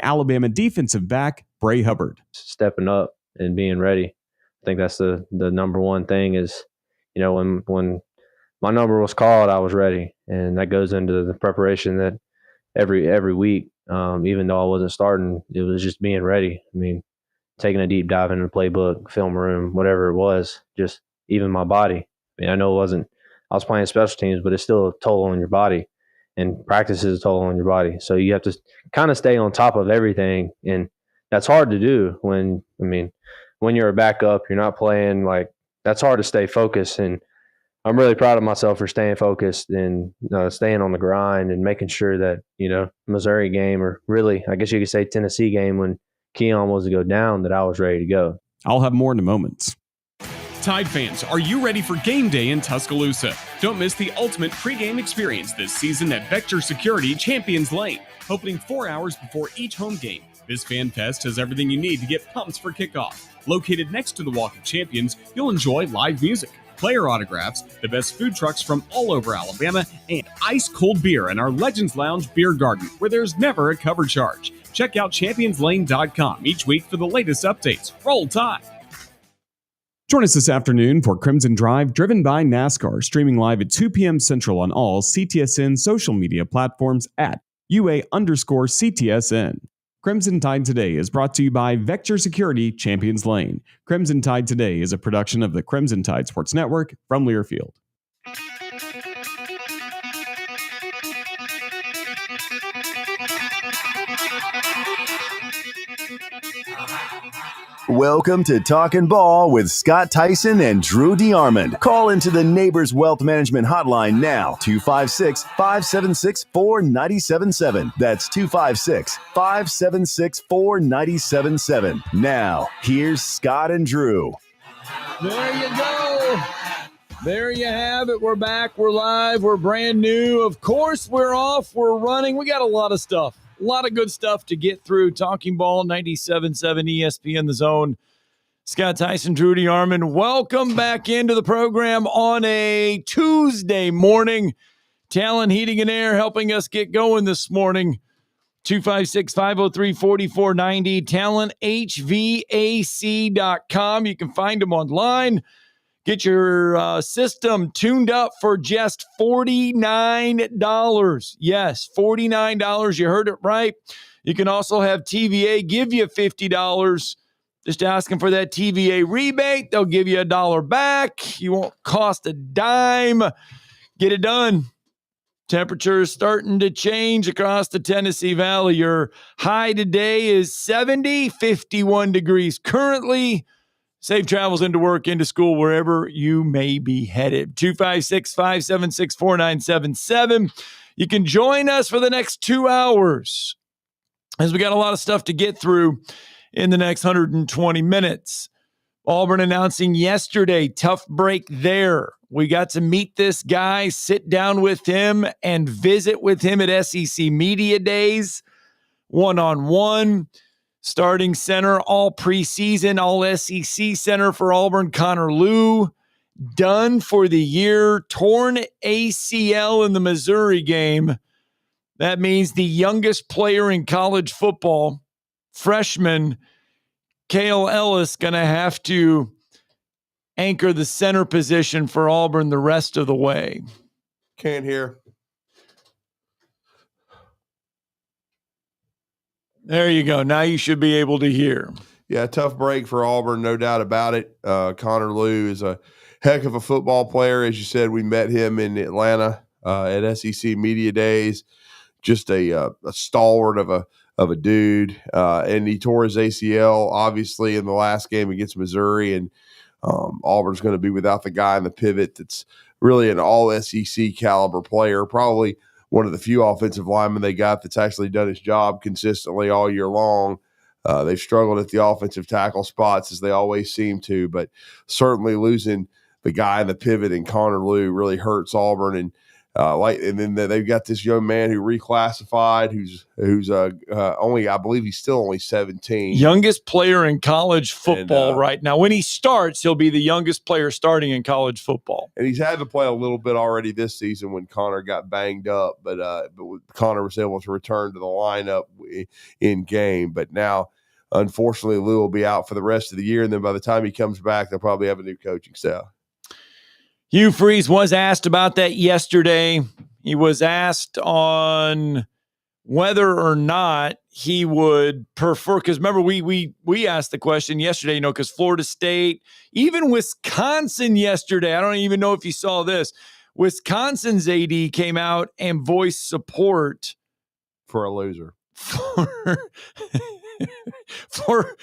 Alabama defensive back Bray Hubbard. Stepping up and being ready. I think that's the number one thing is, when my number was called, I was ready. And that goes into the preparation that every week, even though I wasn't starting, it was just being ready. I mean, taking a deep dive into the playbook, film room, whatever it was, just even my body. I mean, I know I was playing special teams, but it's still a toll on your body, and practice is a toll on your body. So you have to kind of stay on top of everything, and that's hard to do when you're a backup, you're not playing, like, that's hard to stay focused. And I'm really proud of myself for staying focused and staying on the grind and making sure that, Missouri game, or really, I guess you could say Tennessee game, when Keon was to go down, that I was ready to go. I'll have more in a moment. Tide fans, are you ready for game day in Tuscaloosa? Don't miss the ultimate pregame experience this season at Vector Security Champions Lane. Opening 4 hours before each home game, this fan fest has everything you need to get pumped for kickoff. Located next to the Walk of Champions, you'll enjoy live music, player autographs, the best food trucks from all over Alabama, and ice-cold beer in our Legends Lounge beer garden, where there's never a cover charge. Check out ChampionsLane.com each week for the latest updates. Roll Tide! Join us this afternoon for Crimson Drive, driven by NASCAR, streaming live at 2 p.m. Central on all CTSN social media platforms at UA_CTSN. Crimson Tide Today is brought to you by Vector Security Champions Lane. Crimson Tide Today is a production of the Crimson Tide Sports Network from Learfield. Welcome to Talkin' Ball with Scott Tyson and Drew DeArmond. Call into the Neighbors Wealth Management Hotline now, 256-576-4977. That's 256-576-4977. Now, here's Scott and Drew. There you go. There you have it. We're back. We're live. We're brand new. Of course, we're off. We're running. We got a lot of stuff. A lot of good stuff to get through. Talking Ball, 97.7 ESPN The Zone. Scott Tyson, Drew DeArmond. Welcome back into the program on a Tuesday morning. Talon Heating and Air helping us get going this morning. 256-503-4490. TalonHVAC.com. You can find them online. Get your system tuned up for just $49. Yes, $49. You heard it right. You can also have TVA give you $50. Just asking for that TVA rebate. They'll give you $1 back. You won't cost a dime. Get it done. Temperatures starting to change across the Tennessee Valley. Your high today is 70, 51 degrees currently. Safe travels into work, into school, wherever you may be headed. 256-576-4977. You can join us for the next 2 hours, as we got a lot of stuff to get through in the next 120 minutes. Auburn announcing yesterday, tough break there. We got to meet this guy, sit down with him, and visit with him at SEC Media Days, one-on-one. Starting center all preseason, all SEC center for Auburn, Connor Lew, done for the year, torn ACL in the Missouri game. That means the youngest player in college football, freshman Cale Ellis, going to have to anchor the center position for Auburn the rest of the way. Can't hear. There you go. Now you should be able to hear. Yeah, tough break for Auburn, no doubt about it. Connor Lew is a heck of a football player. As you said, we met him in Atlanta at SEC Media Days. Just a stalwart of a dude. And he tore his ACL, obviously, in the last game against Missouri. And Auburn's going to be without the guy in the pivot that's really an all-SEC caliber player, probably one of the few offensive linemen they got that's actually done his job consistently all year long. They've struggled at the offensive tackle spots, as they always seem to, but certainly losing the guy in the pivot and Connor Lew really hurts Auburn. And And then they've got this young man who reclassified, who's only, I believe he's still only 17. Youngest player in college football And, right now. When he starts, he'll be the youngest player starting in college football. And he's had to play a little bit already this season when Connor got banged up, but Connor was able to return to the lineup in game. But now, unfortunately, Lou will be out for the rest of the year, and then by the time he comes back, they'll probably have a new coaching staff. Hugh Freeze was asked about that yesterday. He was asked on whether or not he would prefer, because remember, we asked the question yesterday, because Florida State, even Wisconsin yesterday, I don't even know if you saw this, Wisconsin's AD came out and voiced support for a loser. For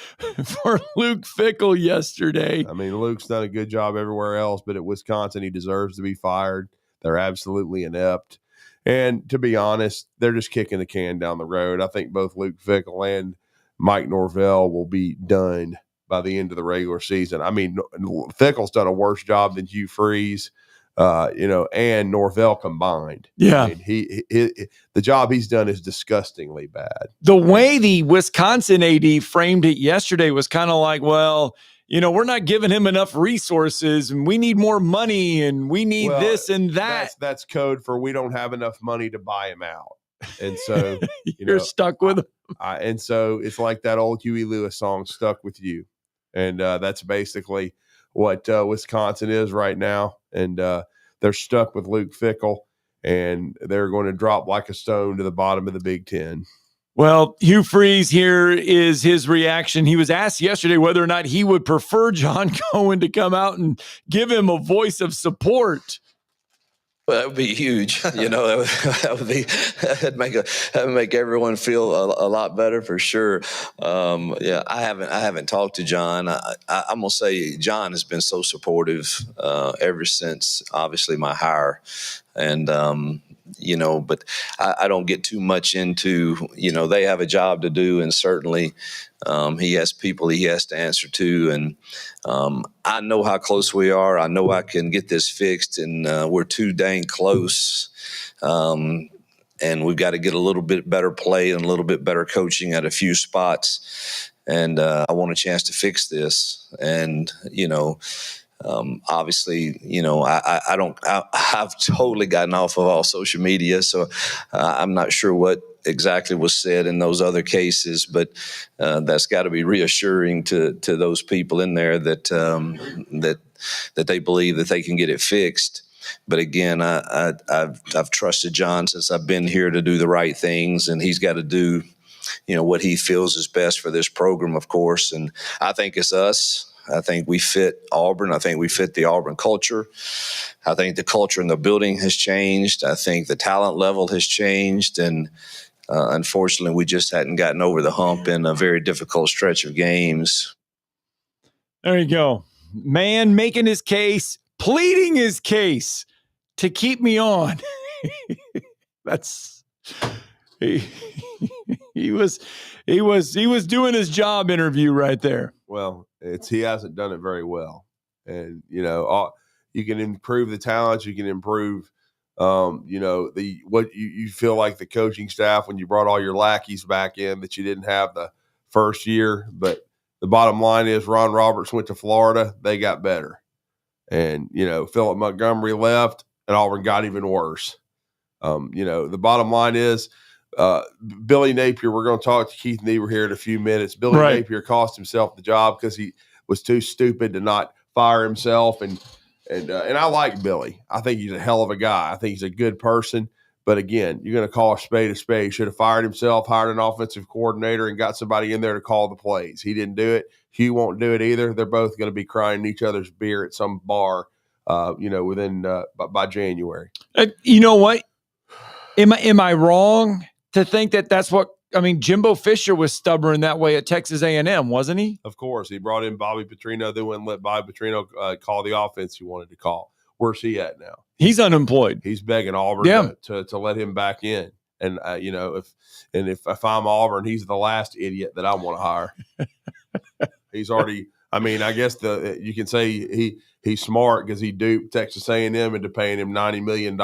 Luke Fickell yesterday. I mean, Luke's done a good job everywhere else, but at Wisconsin, he deserves to be fired. They're absolutely inept. And to be honest, they're just kicking the can down the road. I think both Luke Fickell and Mike Norvell will be done by the end of the regular season. I mean, Fickell's done a worse job than Hugh Freeze, and Norvell combined. Yeah. I mean, the job he's done is disgustingly bad. The way the Wisconsin AD framed it yesterday was kind of like, well, we're not giving him enough resources and we need more money and we need this and that. That's code for we don't have enough money to buy him out. And so you're stuck with him. And so it's like that old Huey Lewis song, Stuck With You. And that's basically what Wisconsin is right now. And they're stuck with Luke Fickell, and they're going to drop like a stone to the bottom of the Big Ten. Well, Hugh Freeze, here is his reaction. He was asked yesterday whether or not he would prefer John Cohen to come out and give him a voice of support. Well, that would be huge. That'd make everyone feel a lot better for sure. I haven't talked to John. I'm gonna say John has been so supportive ever since, obviously, my hire, and but I don't get too much into, they have a job to do, and certainly he has people he has to answer to, and I know how close we are. I know I can get this fixed, and we're too dang close. And we've got to get a little bit better play and a little bit better coaching at a few spots. And I want a chance to fix this. And, obviously, I've totally gotten off of all social media, so I'm not sure what exactly was said in those other cases, but that's got to be reassuring to those people in there that they believe that they can get it fixed. But again, I've trusted John since I've been here to do the right things, and he's got to do, what he feels is best for this program, of course. And I think it's us. I think we fit Auburn. I think we fit the Auburn culture. I think the culture in the building has changed. I think the talent level has changed. And unfortunately, we just hadn't gotten over the hump in a very difficult stretch of games. There you go. Man making his case, pleading his case to keep me on. He was doing his job interview right there. Well, he hasn't done it very well. And, you can improve the talents, you can improve what you feel like the coaching staff when you brought all your lackeys back in that you didn't have the first year. But the bottom line is Ron Roberts went to Florida. They got better. And, Philip Montgomery left and Auburn got even worse. The bottom line is Billy Napier, we're going to talk to Keith Niebuhr here in a few minutes. Billy Napier cost himself the job because he was too stupid to not fire himself. And I like Billy. I think he's a hell of a guy. I think he's a good person. But again, you're going to call a spade a spade. He should have fired himself, hired an offensive coordinator, and got somebody in there to call the plays. He didn't do it. Hugh won't do it either. They're both going to be crying each other's beer at some bar, within by January. You know what? Am I wrong to think that's what? I mean, Jimbo Fisher was stubborn that way at Texas A&M, wasn't he? Of course. He brought in Bobby Petrino. They wouldn't let Bobby Petrino call the offense he wanted to call. Where's he at now? He's unemployed. He's begging Auburn to let him back in. And, if I'm Auburn, he's the last idiot that I want to hire. He's already – I mean, I guess you can say he's smart because he duped Texas A&M into paying him $90 million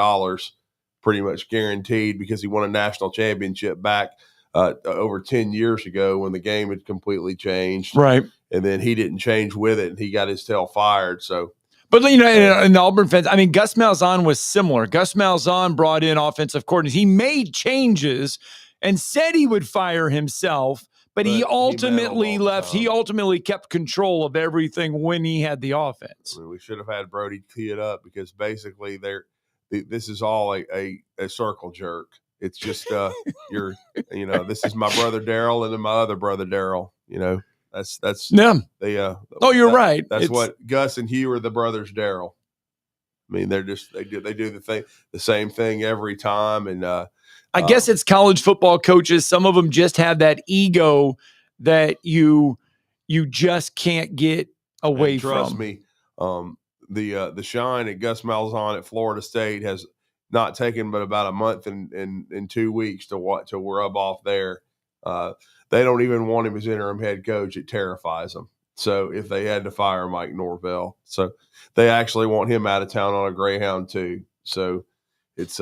pretty much guaranteed because he won a national championship back over 10 years ago when the game had completely changed. Right. And then he didn't change with it, and he got his tail fired. So, but in the Auburn fans, I mean, Gus Malzahn was similar. Gus Malzahn brought in offensive coordinators. He made changes and said he would fire himself, but he ultimately left. He ultimately kept control of everything when he had the offense. I mean, we should have had Brody tee it up because basically this is all a circle jerk. It's just this is my brother Daryl and then my other brother Daryl. That's you're right. That's what Gus and Hugh are, the brothers Daryl. I mean, they do the same thing every time. And I guess it's college football coaches. Some of them just have that ego that you just can't get away from. Trust me, the shine at Gus Malzahn at Florida State has not taken but about a month and 2 weeks to rub off there. They don't even want him as interim head coach. It terrifies them. So if they had to fire Mike Norvell, so they actually want him out of town on a Greyhound too. So it's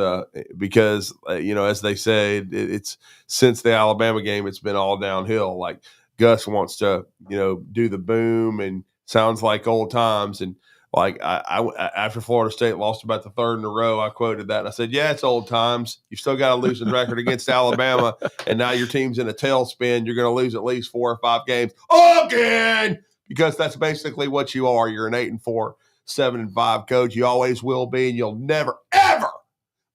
because as they say, it's since the Alabama game, it's been all downhill. Like Gus wants to do the boom and sounds like old times. And like I after Florida State lost about the third in a row, I quoted that and I said, "Yeah, it's old times. You still got a losing record against Alabama, and now your team's in a tailspin. You're going to lose at least 4 or 5 games again because that's basically what you are. You're an 8-4, 7-5 coach. You always will be, and you'll never ever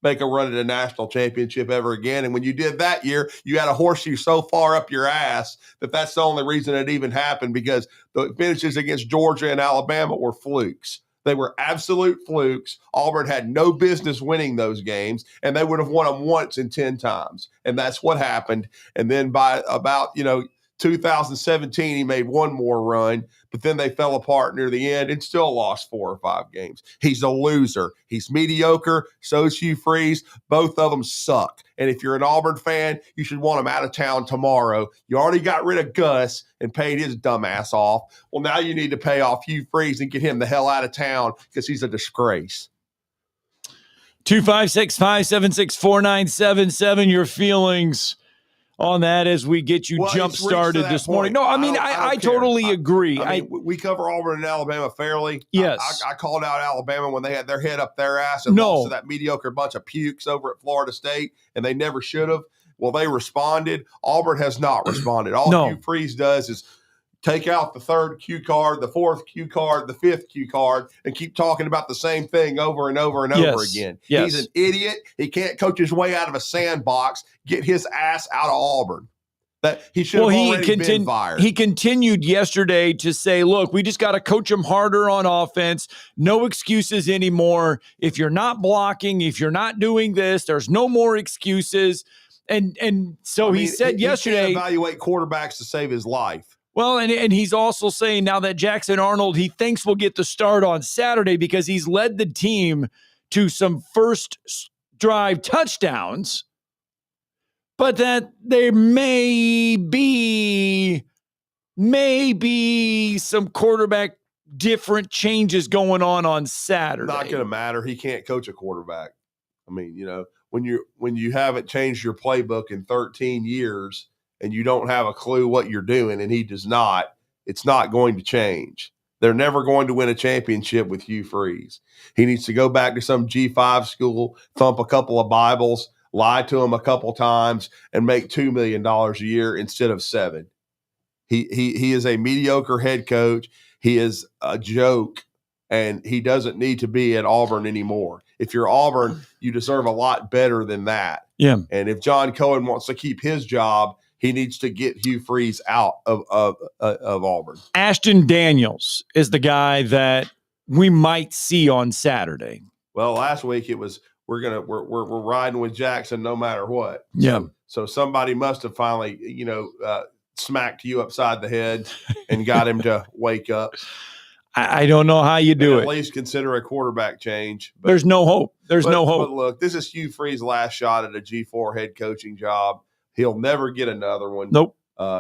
make a run at a national championship ever again. And when you did that year, you had a horseshoe so far up your ass that's the only reason it even happened, because the finishes against Georgia and Alabama were flukes. They were absolute flukes. Auburn had no business winning those games, and they would have won them once in 10 times. And that's what happened. And then by about, 2017, he made one more run, but then they fell apart near the end and still lost 4 or 5 games. He's a loser. He's mediocre. So's Hugh Freeze. Both of them suck. And if you're an Auburn fan, you should want him out of town tomorrow. You already got rid of Gus and paid his dumb ass off. Well, now you need to pay off Hugh Freeze and get him the hell out of town because he's a disgrace. 256-576-4977, your feelings on that as we get you jump-started this morning. No, I mean, I totally agree. I mean, we cover Auburn and Alabama fairly. Yes. I called out Alabama when they had their head up their ass and lost to that mediocre bunch of pukes over at Florida State, and they never should have. Well, they responded. Auburn has not responded. All Hugh Freeze does is take out the third cue card, the fourth cue card, the fifth cue card, and keep talking about the same thing over and over and over again. Yes. He's an idiot. He can't coach his way out of a sandbox. Get his ass out of Auburn. That he should have already been fired. He continued yesterday to say, look, we just got to coach him harder on offense. No excuses anymore. If you're not blocking, if you're not doing this, there's no more excuses. And so he said yesterday, he can't evaluate quarterbacks to save his life. Well, and he's also saying now that Jackson Arnold, he thinks will get the start on Saturday because he's led the team to some first drive touchdowns, but that there may be some quarterback different changes going on Saturday. Not going to matter. He can't coach a quarterback. I mean, when you haven't changed your playbook in 13 years and you don't have a clue what you're doing, and he does not, it's not going to change. They're never going to win a championship with Hugh Freeze. He needs to go back to some G5 school, thump a couple of Bibles, lie to him a couple times, and make $2 million a year instead of $7 million. He is a mediocre head coach. He is a joke, and he doesn't need to be at Auburn anymore. If you're Auburn, you deserve a lot better than that. Yeah. And if John Cohen wants to keep his job, he needs to get Hugh Freeze out of Auburn. Ashton Daniels is the guy that we might see on Saturday. Well, last week it was we're riding with Jackson no matter what. Yeah. So somebody must have finally smacked you upside the head and got him to wake up. I don't know how you do it. At least consider a quarterback change. But, there's no hope. There's no hope. But look, this is Hugh Freeze's last shot at a G4 head coaching job. He'll never get another one. Nope.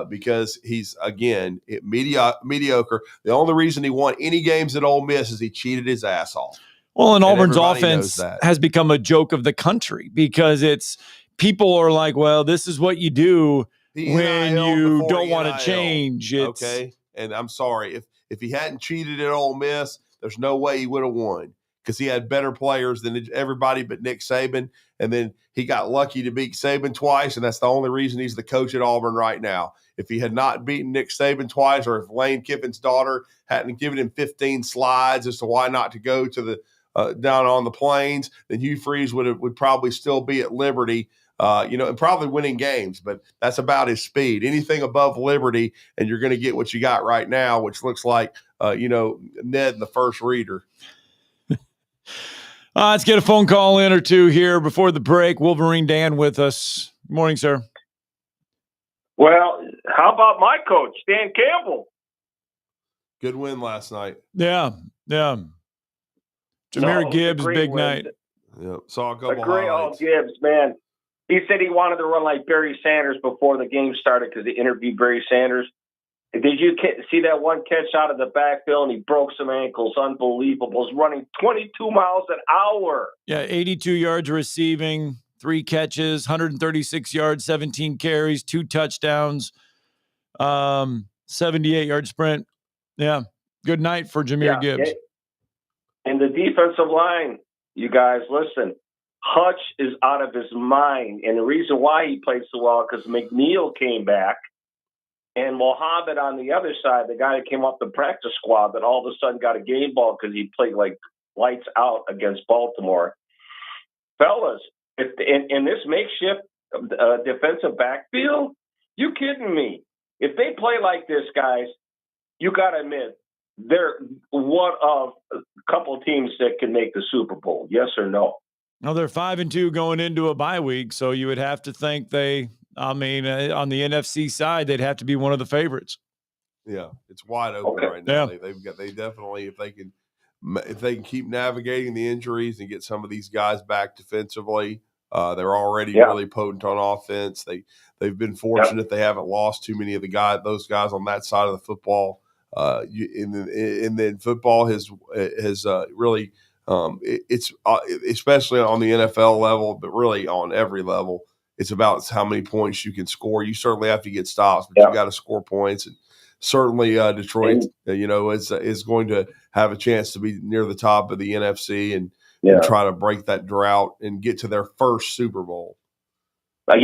Because he's, again, mediocre. The only reason he won any games at Ole Miss is he cheated his ass off. Well, and Auburn's everybody offense knows that. has become a joke of the country because people are like, well, this is what you do when you don't want to change. Okay. And I'm sorry, if he hadn't cheated at Ole Miss, there's no way he would have won because he had better players than everybody but Nick Saban. And then he got lucky to beat Saban twice, and that's the only reason he's the coach at Auburn right now. If he had not beaten Nick Saban twice, or if Lane Kiffin's daughter hadn't given him 15 slides as to why not to go to the down on the plains, then Hugh Freeze would probably still be at Liberty, and probably winning games. But that's about his speed. Anything above Liberty, and you're going to get what you got right now, which looks like, Ned the first reader. Let's get a phone call in or two here before the break. Wolverine Dan with us. Good morning, sir. Well, how about my coach, Dan Campbell? Good win last night. Yeah. Jameer Gibbs, big win. night. Yeah, saw a couple highlights. Gibbs, man. He said he wanted to run like Barry Sanders before the game started because they interviewed Barry Sanders. Did you see that one catch out of the backfield, and he broke some ankles? Unbelievable. He's running 22 miles an hour. Yeah, 82 yards receiving, 3 catches, 136 yards, 17 carries, 2 touchdowns, 78-yard sprint. Yeah, good night for Jameer Gibbs. And the defensive line, you guys, listen, Hutch is out of his mind. And the reason why he played so well because McNeil came back. And Mohammed on the other side, the guy that came off the practice squad that all of a sudden got a game ball because he played like lights out against Baltimore. Fellas, in this makeshift defensive backfield, you kidding me? If they play like this, guys, you got to admit, they're one of a couple of teams that can make the Super Bowl. Yes or no? No, they're 5-2 going into a bye week, so you would have to think on the NFC side, they'd have to be one of the favorites. Yeah, it's wide open right now. Yeah. They definitely, if they can keep navigating the injuries and get some of these guys back defensively, they're already really potent on offense. They've been fortunate they haven't lost too many of those guys on that side of the football. And then football has really it's especially on the NFL level, but really on every level. It's about how many points you can score. You certainly have to get stops, but you got to score points. And certainly Detroit, is going to have a chance to be near the top of the NFC and try to break that drought and get to their first Super Bowl. I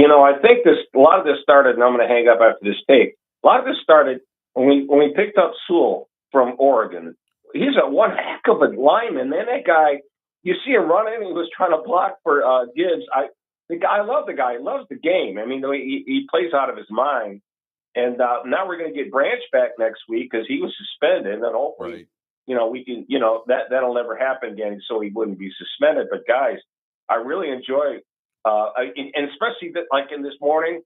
think a lot of this started, and I'm going to hang up after this tape. A lot of this started when we picked up Sewell from Oregon. He's one heck of a lineman. Man, that guy, you see him running, he was trying to block for Gibbs. I love the guy. He loves the game. I mean, he plays out of his mind. And now we're going to get Branch back next week because he was suspended. And hopefully, we can, that'll never happen again so he wouldn't be suspended. But, guys, I really enjoy, and especially like in this morning,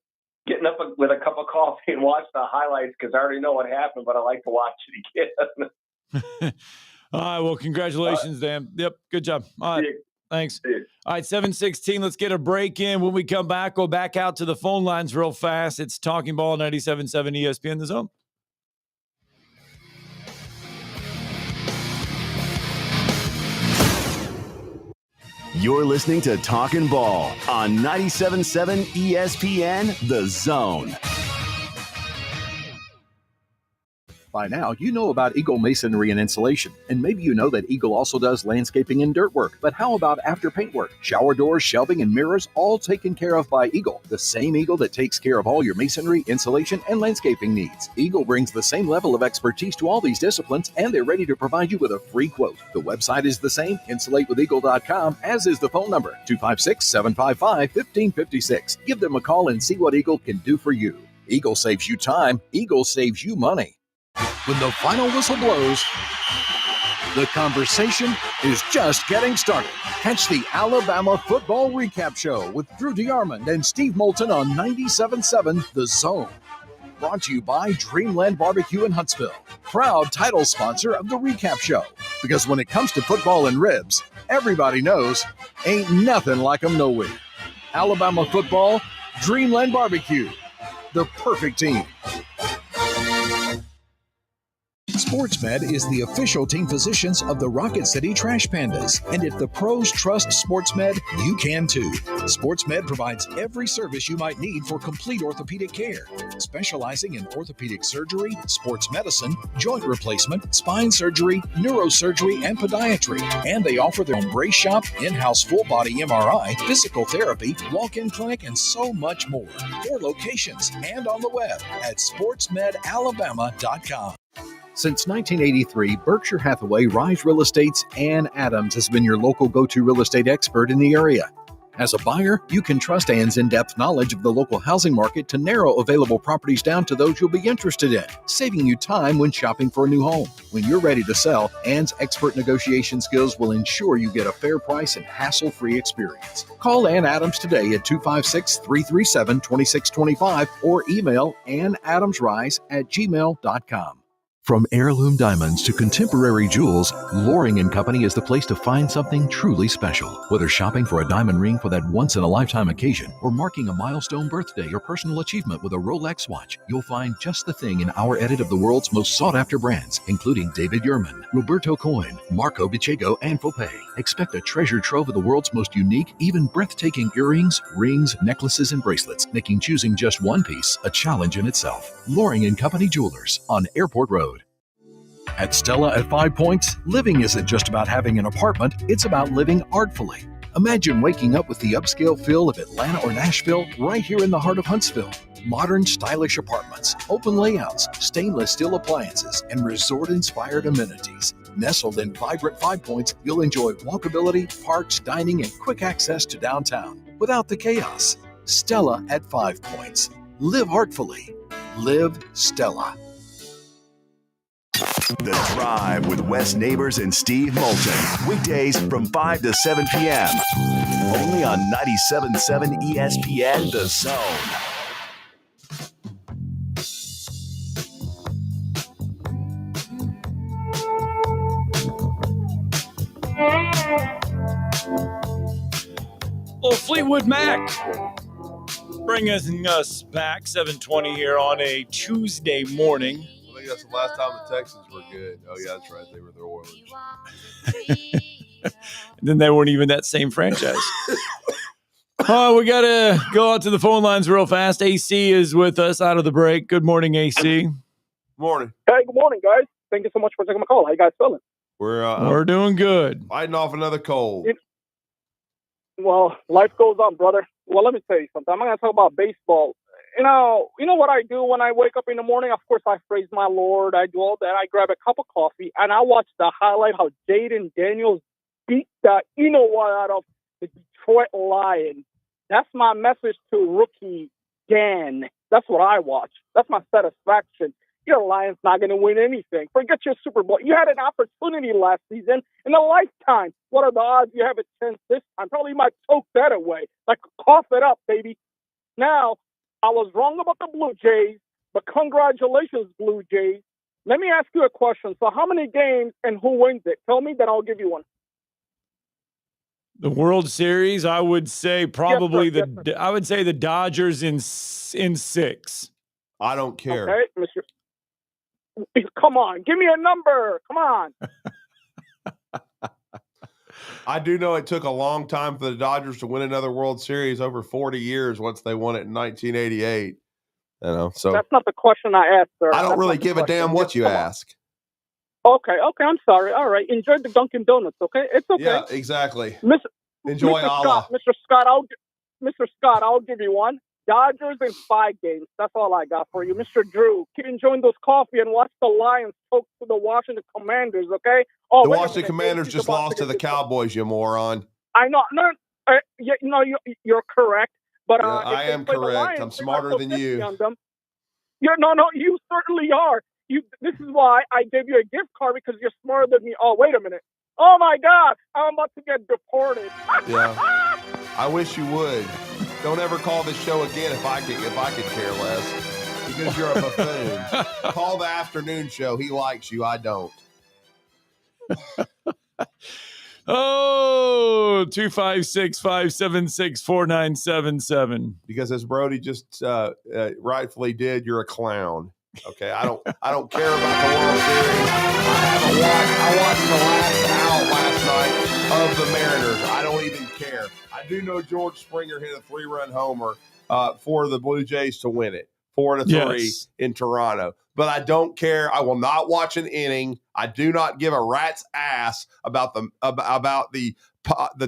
getting up with a cup of coffee and watch the highlights because I already know what happened, but I like to watch it again. All right. Well, congratulations, Dan. Yep. Good job. All right. Thanks. All right, 7:16. Let's get a break in. When we come back, go back out to the phone lines real fast. It's Talking Ball 97.7 ESPN The Zone. You're listening to Talkin' Ball on 97.7 ESPN The Zone. By now, you know about Eagle Masonry and Insulation, and maybe you know that Eagle also does landscaping and dirt work. But how about after paint work? Shower doors, shelving, and mirrors, all taken care of by Eagle, the same Eagle that takes care of all your masonry, insulation, and landscaping needs. Eagle brings the same level of expertise to all these disciplines, and they're ready to provide you with a free quote. The website is the same, insulatewitheagle.com, as is the phone number, 256-755-1556. Give them a call and see what Eagle can do for you. Eagle saves you time. Eagle saves you money. When the final whistle blows, the conversation is just getting started. Catch the Alabama Football Recap Show with Drew DeArmond and Steve Moulton on 97.7 The Zone. Brought to you by Dreamland Barbecue in Huntsville, proud title sponsor of the Recap Show. Because when it comes to football and ribs, everybody knows ain't nothing like them no way. Alabama football, Dreamland Barbecue, the perfect team. SportsMed is the official team physicians of the Rocket City Trash Pandas. And if the pros trust SportsMed, you can too. SportsMed provides every service you might need for complete orthopedic care, specializing in orthopedic surgery, sports medicine, joint replacement, spine surgery, neurosurgery, and podiatry. And they offer their own brace shop, in-house full-body MRI, physical therapy, walk-in clinic, and so much more. 4 locations and on the web at sportsmedalabama.com. Since 1983, Berkshire Hathaway Rise Real Estate's Ann Adams has been your local go-to real estate expert in the area. As a buyer, you can trust Ann's in-depth knowledge of the local housing market to narrow available properties down to those you'll be interested in, saving you time when shopping for a new home. When you're ready to sell, Ann's expert negotiation skills will ensure you get a fair price and hassle-free experience. Call Ann Adams today at 256-337-2625 or email annadamsrise@gmail.com. From heirloom diamonds to contemporary jewels, Loring & Company is the place to find something truly special. Whether shopping for a diamond ring for that once-in-a-lifetime occasion or marking a milestone birthday or personal achievement with a Rolex watch, you'll find just the thing in our edit of the world's most sought-after brands, including David Yurman, Roberto Coin, Marco Bicego, and Fopay. Expect a treasure trove of the world's most unique, even breathtaking earrings, rings, necklaces, and bracelets, making choosing just one piece a challenge in itself. Loring & Company Jewelers on Airport Road. At Stella at 5 Points, living isn't just about having an apartment, it's about living artfully. Imagine waking up with the upscale feel of Atlanta or Nashville right here in the heart of Huntsville. Modern, stylish apartments, open layouts, stainless steel appliances, and resort-inspired amenities. Nestled in vibrant 5 Points, you'll enjoy walkability, parks, dining, and quick access to downtown without the chaos. Stella at 5 Points. Live artfully. Live Stella. The Drive with Wes Neighbors and Steve Moulton. Weekdays from 5 to 7 p.m. Only on 97.7 ESPN The Zone. Little Fleetwood Mac bringing us back 7:20 here on a Tuesday morning. I think that's the last time the Texans were good. Oh, yeah, that's right. They were the Oilers. And then they weren't even that same franchise. Oh, we got to go out to the phone lines real fast. AC is with us out of the break. Good morning, AC. Morning. Hey, good morning, guys. Thank you so much for taking my call. How you guys feeling? We're doing good. Fighting off another cold. Well, life goes on, brother. Well, let me tell you something. I'm going to talk about baseball. You know what I do when I wake up in the morning? Of course, I praise my Lord. I do all that. I grab a cup of coffee, and I watch the highlight how Jaden Daniels beat the out of the Detroit Lions. That's my message to rookie Dan. That's what I watch. That's my satisfaction. Your Lions not going to win anything. Forget your Super Bowl. You had an opportunity last season in a lifetime. What are the odds you have a chance this time? Probably might choke that away. Like, cough it up, baby. Now, I was wrong about the Blue Jays, but congratulations, Blue Jays. Let me ask you a question. So how many games and who wins it? Tell me, then I'll give you one. The World Series, I would say probably I would say the Dodgers in 6. I don't care. Okay, Mr. Come on, give me a number. Come on. I do know it took a long time for the Dodgers to win another World Series, over 40 years once they won it in 1988. So that's not the question I asked, sir. I don't really give a damn what you ask. Okay, I'm sorry. All right, enjoy the Dunkin' Donuts. Okay, it's okay. Yeah, exactly. Enjoy Allah. Mr. Scott, I'll give you one. Dodgers in 5 games. That's all I got for you. Mr. Drew, keep enjoying those coffee and watch the Lions choke to the Washington Commanders, okay? Oh, the Washington Commanders just lost to the Cowboys, you moron. I know. You're correct. But I am correct. Lions, I'm smarter than you. No, you certainly are. This is why I gave you a gift card, because you're smarter than me. Oh, wait a minute. Oh, my God. I'm about to get deported. Yeah. I wish you would. Don't ever call this show again if I could care less, because you're a buffoon. Call the afternoon show. He likes you. I don't. 256-576-4977. Because as Brody just rightfully did, you're a clown. Okay, I don't care about the World Series. I watched the last out last night of the Mariners. I don't even care. I do know George Springer hit a 3-run homer for the Blue Jays to win it, 4-3 in Toronto. But I don't care. I will not watch an inning. I do not give a rat's ass about the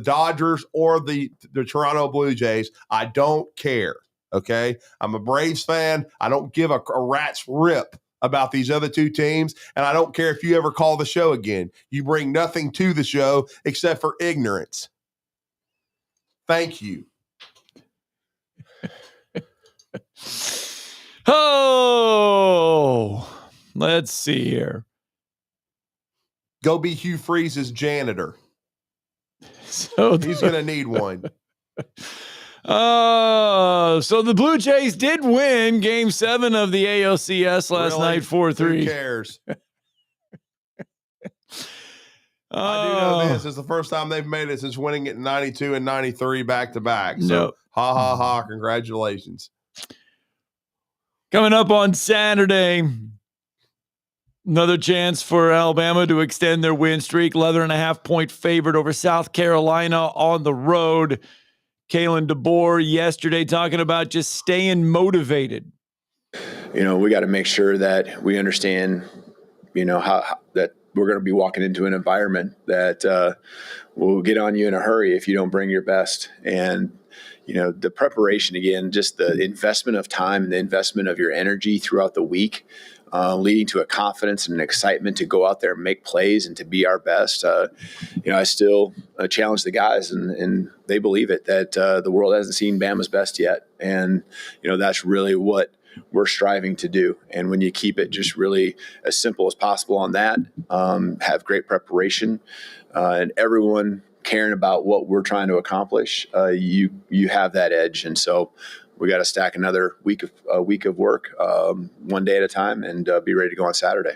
Dodgers or the Toronto Blue Jays. I don't care. Okay, I'm a Braves fan. I don't give a rat's rip about these other two teams, and I don't care if you ever call the show again. You bring nothing to the show except for ignorance. Thank you. Oh, let's see here. Go be Hugh Freeze's janitor. So he's going to need one. So the Blue Jays did win Game 7 of the ALCS last night, 4-3. Who cares? I do know this is the first time they've made it since winning it in 92 and 93 back to back. So ha ha ha! Congratulations. Coming up on Saturday, another chance for Alabama to extend their win streak. 11.5-point favorite over South Carolina on the road. Kalen DeBoer yesterday talking about just staying motivated. We got to make sure that we understand, how that we're going to be walking into an environment that will get on you in a hurry if you don't bring your best. And, the preparation, again, just the investment of time and the investment of your energy throughout the week, leading to a confidence and an excitement to go out there and make plays and to be our best. I still challenge the guys, and they believe it, that the world hasn't seen Bama's best yet. And, that's really what we're striving to do. And when you keep it just really as simple as possible on that, have great preparation, and everyone caring about what we're trying to accomplish, you have that edge. And so we got to stack another week of work, one day at a time, and be ready to go on Saturday.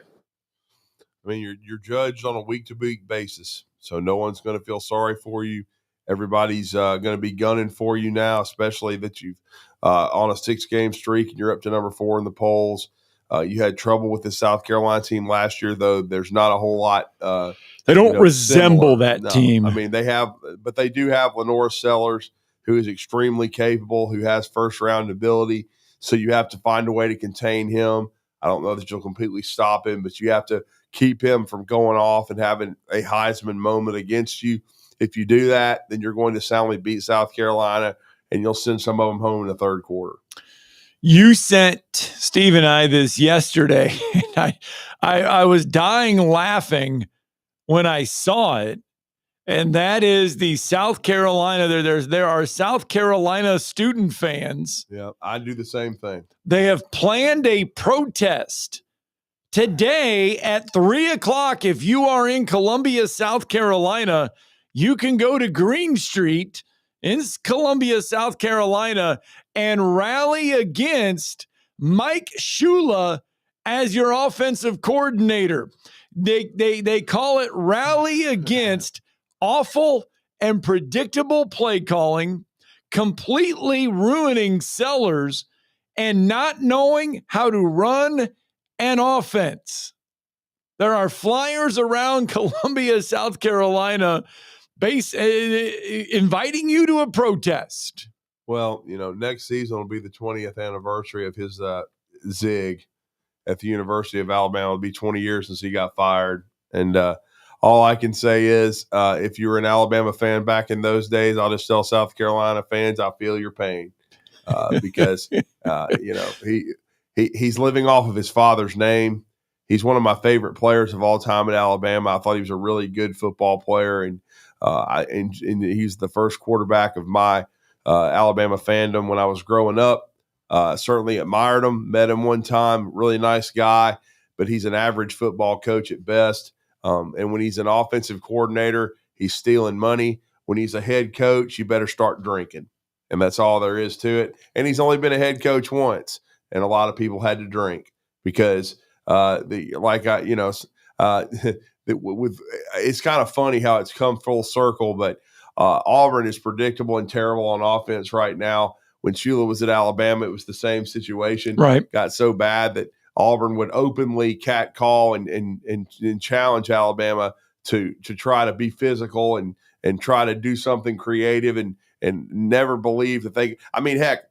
I mean, you're judged on a week-to-week basis, so no one's going to feel sorry for you. Everybody's going to be gunning for you now, especially that you've on a 6-game streak and you're up to number 4 in the polls. You had trouble with the South Carolina team last year, though. There's not a whole lot. They don't resemble that team. I mean, they do have Lenore Sellers, who is extremely capable, who has first-round ability. So you have to find a way to contain him. I don't know that you'll completely stop him, but you have to keep him from going off and having a Heisman moment against you. If you do that, then you're going to soundly beat South Carolina, and you'll send some of them home in the third quarter. You sent Steve and I this yesterday. And I was dying laughing when I saw it. And that is the South Carolina. There are South Carolina student fans. Yeah, I do the same thing. They have planned a protest today at 3:00. If you are in Columbia, South Carolina, you can go to Green Street in Columbia, South Carolina, and rally against Mike Shula as your offensive coordinator. They call it rally against awful and predictable play calling, completely ruining Sellers, and not knowing how to run an offense. There are flyers around Columbia, South Carolina, inviting you to a protest. Well, next season will be the 20th anniversary of his zig at the University of Alabama. It'll be 20 years since he got fired. And all I can say is if you were an Alabama fan back in those days, I'll just tell South Carolina fans, I feel your pain because, he's living off of his father's name. He's one of my favorite players of all time at Alabama. I thought he was a really good football player, and he's the first quarterback of my Alabama fandom when I was growing up. Certainly admired him, met him one time, really nice guy, but he's an average football coach at best. And when he's an offensive coordinator, he's stealing money. When he's a head coach, you better start drinking. And that's all there is to it. And he's only been a head coach once, and a lot of people had to drink because it's kind of funny how it's come full circle, but Auburn is predictable and terrible on offense right now. When Shula was at Alabama, it was the same situation. Right. Got so bad that Auburn would openly catcall and challenge Alabama to try to be physical and try to do something creative and never believe that they. I mean, heck,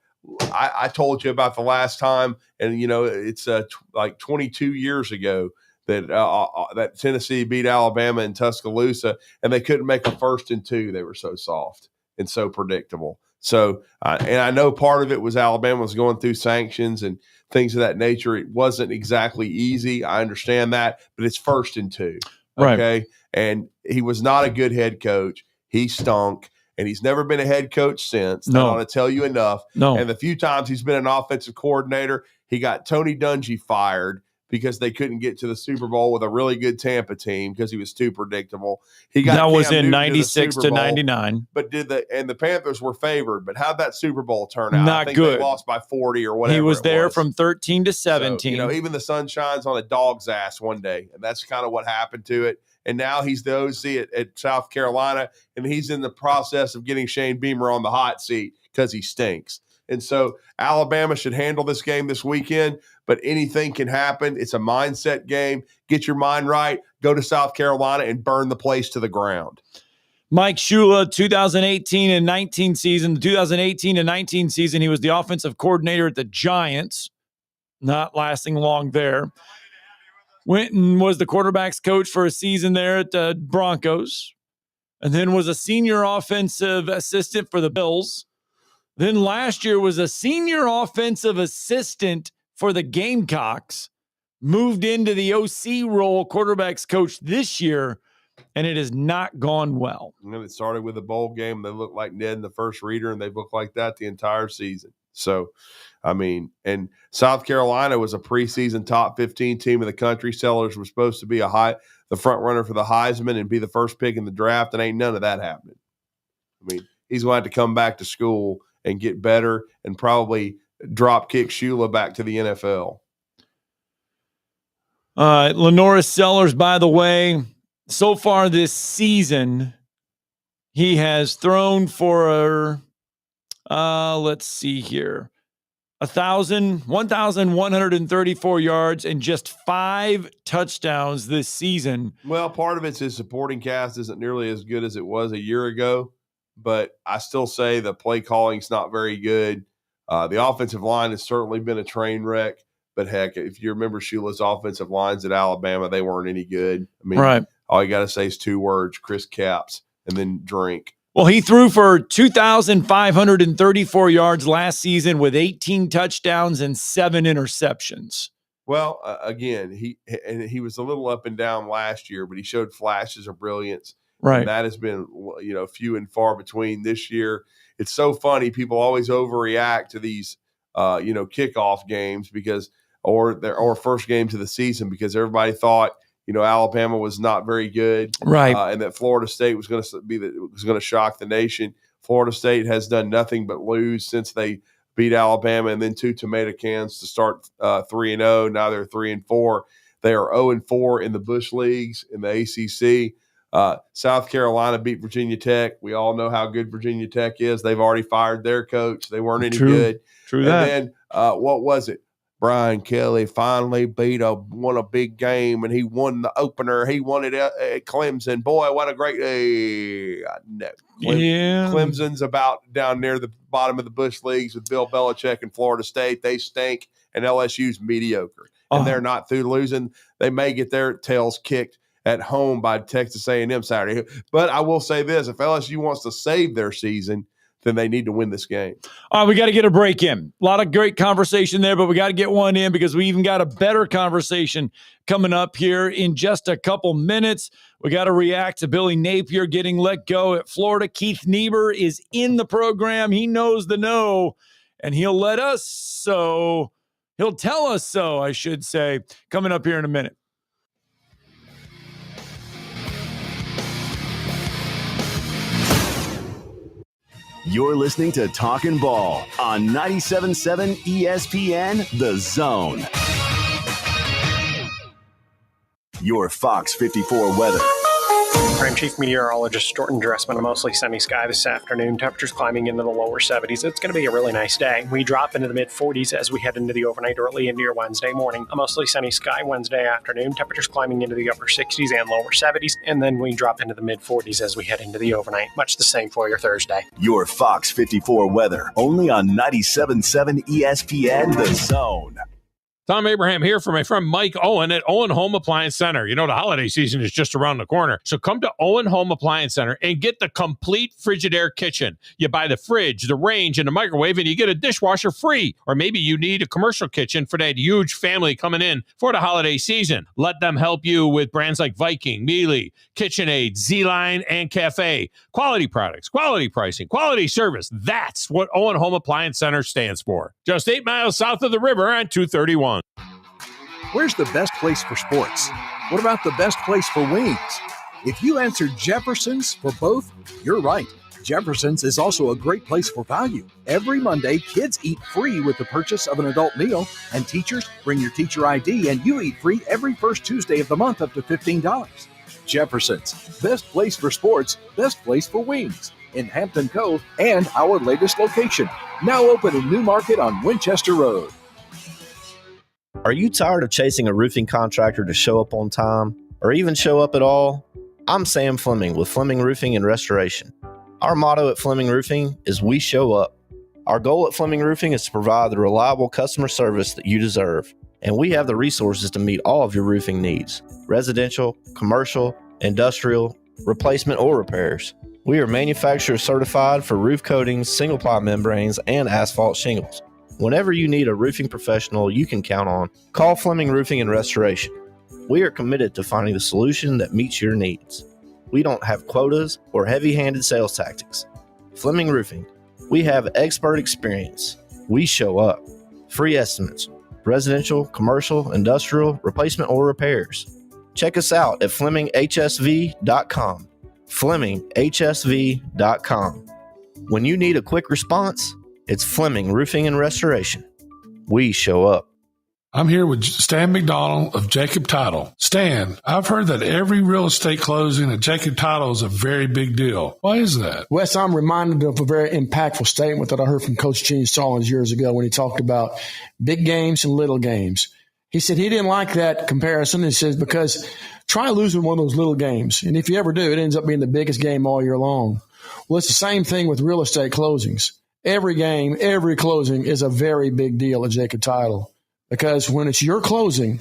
I told you about the last time, and it's like 22 years ago that Tennessee beat Alabama in Tuscaloosa, and they couldn't make a 1st and 2. They were so soft and so predictable. So, and I know part of it was Alabama was going through sanctions and things of that nature. It wasn't exactly easy. I understand that, but it's 1st and 2. Okay. Right. And he was not a good head coach. He stunk, and he's never been a head coach since. No. That ought to tell you enough. No. And the few times he's been an offensive coordinator, he got Tony Dungy fired because they couldn't get to the Super Bowl with a really good Tampa team because he was too predictable. He got that Cam was in Newton 96 to to Bowl, 99. But the Panthers were favored. But how'd that Super Bowl turn out? Not I think good. They lost by 40 or whatever. He was there was. from 13 to 17. So, even the sun shines on a dog's ass one day, and that's kind of what happened to it. And now he's the OC at South Carolina, and he's in the process of getting Shane Beamer on the hot seat because he stinks. And so Alabama should handle this game this weekend, but anything can happen. It's a mindset game. Get your mind right. Go to South Carolina and burn the place to the ground. Mike Shula, 2018 and 19 season. The 2018 and 19 season, he was the offensive coordinator at the Giants. Not lasting long there. Went and was the quarterback's coach for a season there at the Broncos. And then was a senior offensive assistant for the Bills. Then last year was a senior offensive assistant for the Gamecocks. Moved into the OC role, quarterback's coach this year, and it has not gone well. And it started with a bowl game. They looked like Ned in the first reader, and they've looked like that the entire season. So, and South Carolina was a preseason top 15 team in the country. Sellers was supposed to be the front runner for the Heisman and be the first pick in the draft, and ain't none of that happening. He's going to have to come back to school and get better and probably drop kick Shula back to the NFL. Lenoris Sellers, by the way, so far this season, he has thrown for, let's see here, 1,134 yards and just 5 touchdowns this season. Well, part of it's his supporting cast isn't nearly as good as it was a year ago, but I still say the play calling's not very good. The offensive line has certainly been a train wreck, but heck, if you remember Shula's offensive lines at Alabama, they weren't any good. Right. All you got to say is 2 words, Chris Capps, and then drink. Well, he threw for 2,534 yards last season with 18 touchdowns and 7 interceptions. Well, again, he was a little up and down last year, but he showed flashes of brilliance. Right. And that has been, few and far between this year. It's so funny. People always overreact to these, kickoff games or first games of the season because everybody thought, Alabama was not very good, right? And that Florida State was going to shock the nation. Florida State has done nothing but lose since they beat Alabama, and then 2 tomato cans to start 3-0. Now they're 3-4. They are 0-4 in the Bush leagues in the ACC. South Carolina beat Virginia Tech. We all know how good Virginia Tech is. They've already fired their coach. They weren't any good. True. And then what was it? Brian Kelly finally won a big game, and he won the opener. He won it at Clemson. Boy, what a great day! Clemson's about down near the bottom of the Bush leagues with Bill Belichick and Florida State. They stink, and LSU's mediocre, and they're not through losing. They may get their tails kicked at home by Texas A&M Saturday. But I will say this: if LSU wants to save their season, then they need to win this game. All right, we got to get a break in. A lot of great conversation there, but we got to get one in because we even got a better conversation coming up here in just a couple minutes. We got to react to Billy Napier getting let go at Florida. Keith Niebuhr is in the program. He knows the know, and he'll tell us so, I should say, coming up here in a minute. You're listening to Talkin' Ball on 97.7 ESPN The Zone. Your Fox 54 weather. I'm Chief Meteorologist Jordan Dressman. A mostly sunny sky this afternoon. Temperatures climbing into the lower 70s. It's going to be a really nice day. We drop into the mid 40s as we head into the overnight early into your Wednesday morning. A mostly sunny sky Wednesday afternoon. Temperatures climbing into the upper 60s and lower 70s. And then we drop into the mid 40s as we head into the overnight. Much the same for your Thursday. Your Fox 54 weather, only on 97.7 ESPN The Zone. Tom Abraham here for my friend Mike Owen at Owen Home Appliance Center. You know, the holiday season is just around the corner. So come to Owen Home Appliance Center and get the complete Frigidaire kitchen. You buy the fridge, the range, and the microwave, and you get a dishwasher free. Or maybe you need a commercial kitchen for that huge family coming in for the holiday season. Let them help you with brands like Viking, Miele, KitchenAid, Z-Line, and Cafe. Quality products, quality pricing, quality service. That's what Owen Home Appliance Center stands for. Just 8 miles south of the river on 231. Where's the best place for sports? What about the best place for wings? If you answered Jefferson's for both, you're right. Jefferson's is also a great place for value. Every Monday, kids eat free with the purchase of an adult meal, and teachers bring your teacher ID and you eat free every first Tuesday of the month up to $15. Jefferson's, best place for sports, best place for wings, in Hampton Cove and our latest location, now open in New Market on Winchester Road. Are you tired of chasing a roofing contractor to show up on time or even show up at all? I'm Sam Fleming with Fleming Roofing and Restoration. Our motto at Fleming Roofing is we show up. Our goal at Fleming Roofing is to provide the reliable customer service that you deserve, and we have the resources to meet all of your roofing needs: residential, commercial, industrial, replacement, or repairs. We are manufacturer certified for roof coatings, single-ply membranes, and asphalt shingles. Whenever you need a roofing professional you can count on, call Fleming Roofing and Restoration. We are committed to finding the solution that meets your needs. We don't have quotas or heavy-handed sales tactics. Fleming Roofing, we have expert experience. We show up. Free estimates, residential, commercial, industrial, replacement, or repairs. Check us out at FlemingHSV.com. FlemingHSV.com. When you need a quick response, it's Fleming Roofing and Restoration. We show up. I'm here with Stan McDonald of Jacob Title. Stan, I've heard that every real estate closing at Jacob Title is a very big deal. Why is that? Wes, I'm reminded of a very impactful statement that I heard from Coach Gene Stallings years ago when he talked about big games and little games. He said he didn't like that comparison. He says, because try losing one of those little games. And if you ever do, it ends up being the biggest game all year long. Well, it's the same thing with real estate closings. Every game, every closing is a very big deal at Jacob Title, because when it's your closing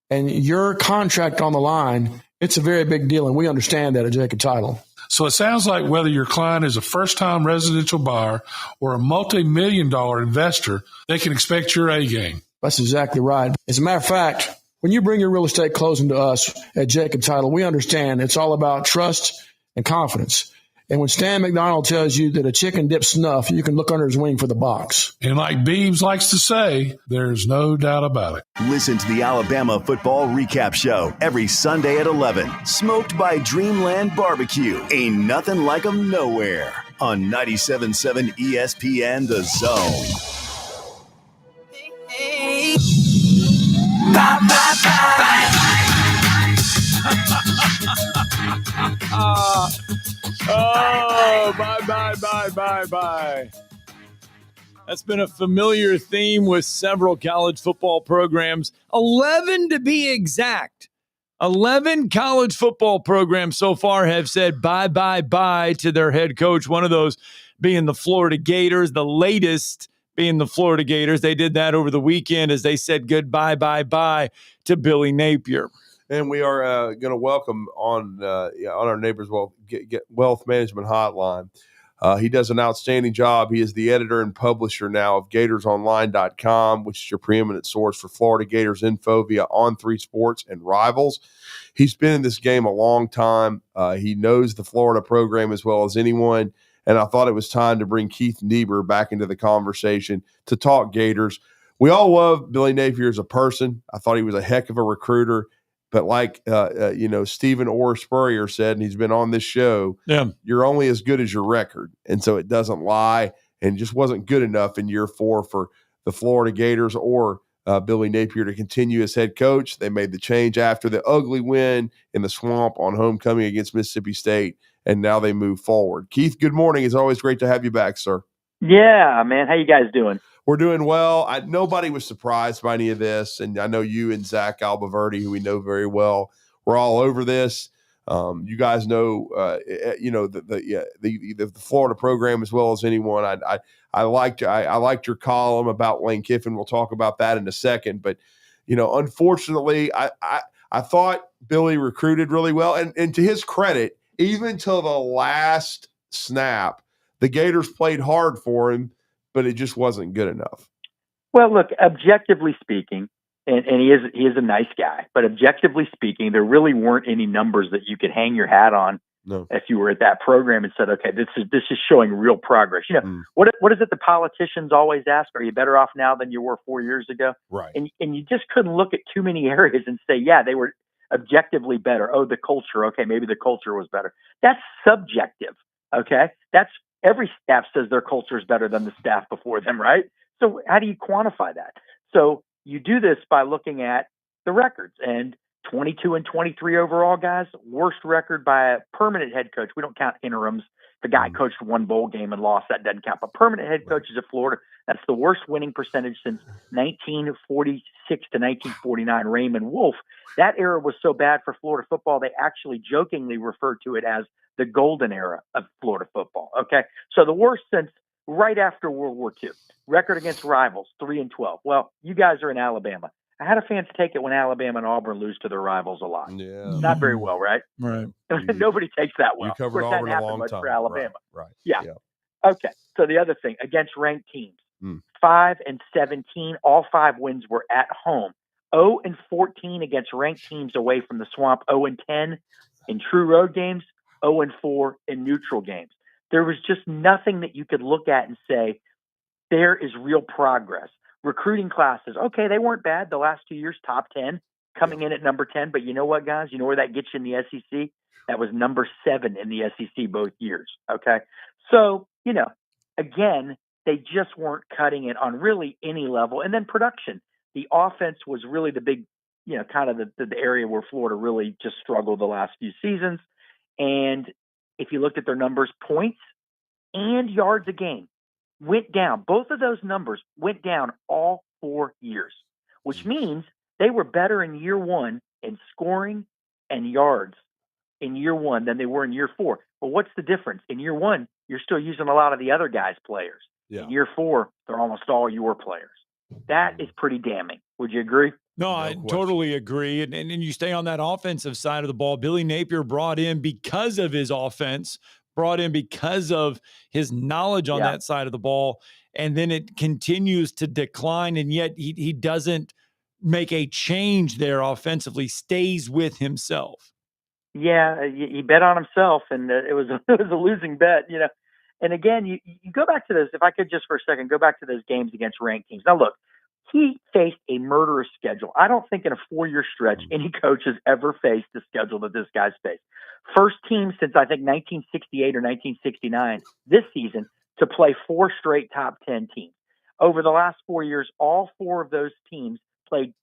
and your contract on the line, it's a very big deal, and we understand that at Jacob Title. So it sounds like whether your client is a first-time residential buyer or a multi-million-dollar investor, they can expect your A game. That's exactly right. As a matter of fact, when you bring your real estate closing to us at Jacob Title, we understand it's all about trust and confidence. And when Stan McDonald tells you that a chicken dips snuff, you can look under his wing for the box. And like Beebs likes to say, there's no doubt about it. Listen to the Alabama Football Recap Show every Sunday at 11. Smoked by Dreamland Barbecue. Ain't nothing like 'em nowhere. On 97.7 ESPN The Zone. Hey. Bye, bye, bye. Oh, bye. That's been a familiar theme with several college football programs. 11 to be exact. 11 college football programs so far have said bye to their head coach. One of those being the Florida Gators, the latest being the Florida Gators. They did that over the weekend as they said goodbye to Billy Napier. And we are going to welcome on our Neighbors Wealth Management Hotline. He does an outstanding job. He is the editor and publisher now of GatorsOnline.com, which is your preeminent source for Florida Gators info via On3 Sports and Rivals. He's been in this game a long time. He knows the Florida program as well as anyone. And I thought it was time to bring Keith Niebuhr back into the conversation to talk Gators. We all love Billy Napier as a person. I thought he was a heck of a recruiter. But like, Stephen Orr Spurrier said, and he's been on this show, you're only as good as your record. And so it doesn't lie, and just wasn't good enough in year 4 for the Florida Gators or Billy Napier to continue as head coach. They made the change after the ugly win in the Swamp on homecoming against Mississippi State, and now they move forward. Keith, good morning. It's always great to have you back, sir. Yeah, man. How you guys doing? We're doing well. Nobody was surprised by any of this, and I know you and Zach Albaverdi, who we know very well, we're all over this. You guys know, the Florida program as well as anyone. I liked your column about Lane Kiffin. We'll talk about that in a second. But unfortunately, I thought Billy recruited really well, and to his credit, even till the last snap, the Gators played hard for him, but it just wasn't good enough. Well, look, objectively speaking, and he is a nice guy, but objectively speaking, there really weren't any numbers that you could hang your hat on if you were at that program and said, okay, this is showing real progress. What is it the politicians always ask? Are you better off now than you were 4 years ago? Right. And you just couldn't look at too many areas and say, yeah, they were objectively better. Oh, the culture. Okay, maybe the culture was better. That's subjective. Okay, that's every staff says their culture is better than the staff before them, right? So how do you quantify that? So you do this by looking at the records, and 22 and 23 overall, guys, worst record by a permanent head coach. We don't count interims. The guy coached one bowl game and lost. That doesn't count. But permanent head coaches at Florida, that's the worst winning percentage since 1946 to 1949, Raymond Wolf. That era was so bad for Florida football, they actually jokingly referred to it as the golden era of Florida football. Okay, so the worst since right after World War II. Record against rivals, 3-12. Well, you guys are in Alabama. How do fans take it when Alabama and Auburn lose to their rivals a lot? Yeah. Not very well, right? Right. Nobody takes that well. You covered of course, Auburn that a long much time. for Alabama. Right. Yeah. Okay. So the other thing, against ranked teams, 5-17, all 5 wins were at home. 0-14 against ranked teams away from the Swamp. 0-10 in true road games. 0-4 in neutral games. There was just nothing that you could look at and say, there is real progress. Recruiting classes, okay, they weren't bad the last 2 years, top 10, coming in at number 10. But you know what, guys? You know where that gets you in the SEC? That was number 7 in the SEC both years, okay? So, again, they just weren't cutting it on really any level. And then production. The offense was really the big, kind of the area where Florida really just struggled the last few seasons. And if you looked at their numbers, points and yards a game went down. Both of those numbers went down all 4 years, which means they were better in year 1 in scoring and yards in year 1 than they were in year 4. But what's the difference? In year 1, you're still using a lot of the other guys' players. Yeah. In year 4, they're almost all your players. That is pretty damning. Would you agree? No, I totally agree. And you stay on that offensive side of the ball. Billy Napier brought in because of his offense, brought in because of his knowledge on that side of the ball. And then it continues to decline. And yet he doesn't make a change there offensively, stays with himself. Yeah, he bet on himself, and it was a losing bet, And again, you go back to those, if I could just for a second, go back to those games against ranked teams. Now, look, he faced a murderous schedule. I don't think in a 4-year stretch any coach has ever faced the schedule that this guy's faced. First team since I think 1968 or 1969 this season to play 4 straight top 10 teams. Over the last 4 years, all 4 of those teams played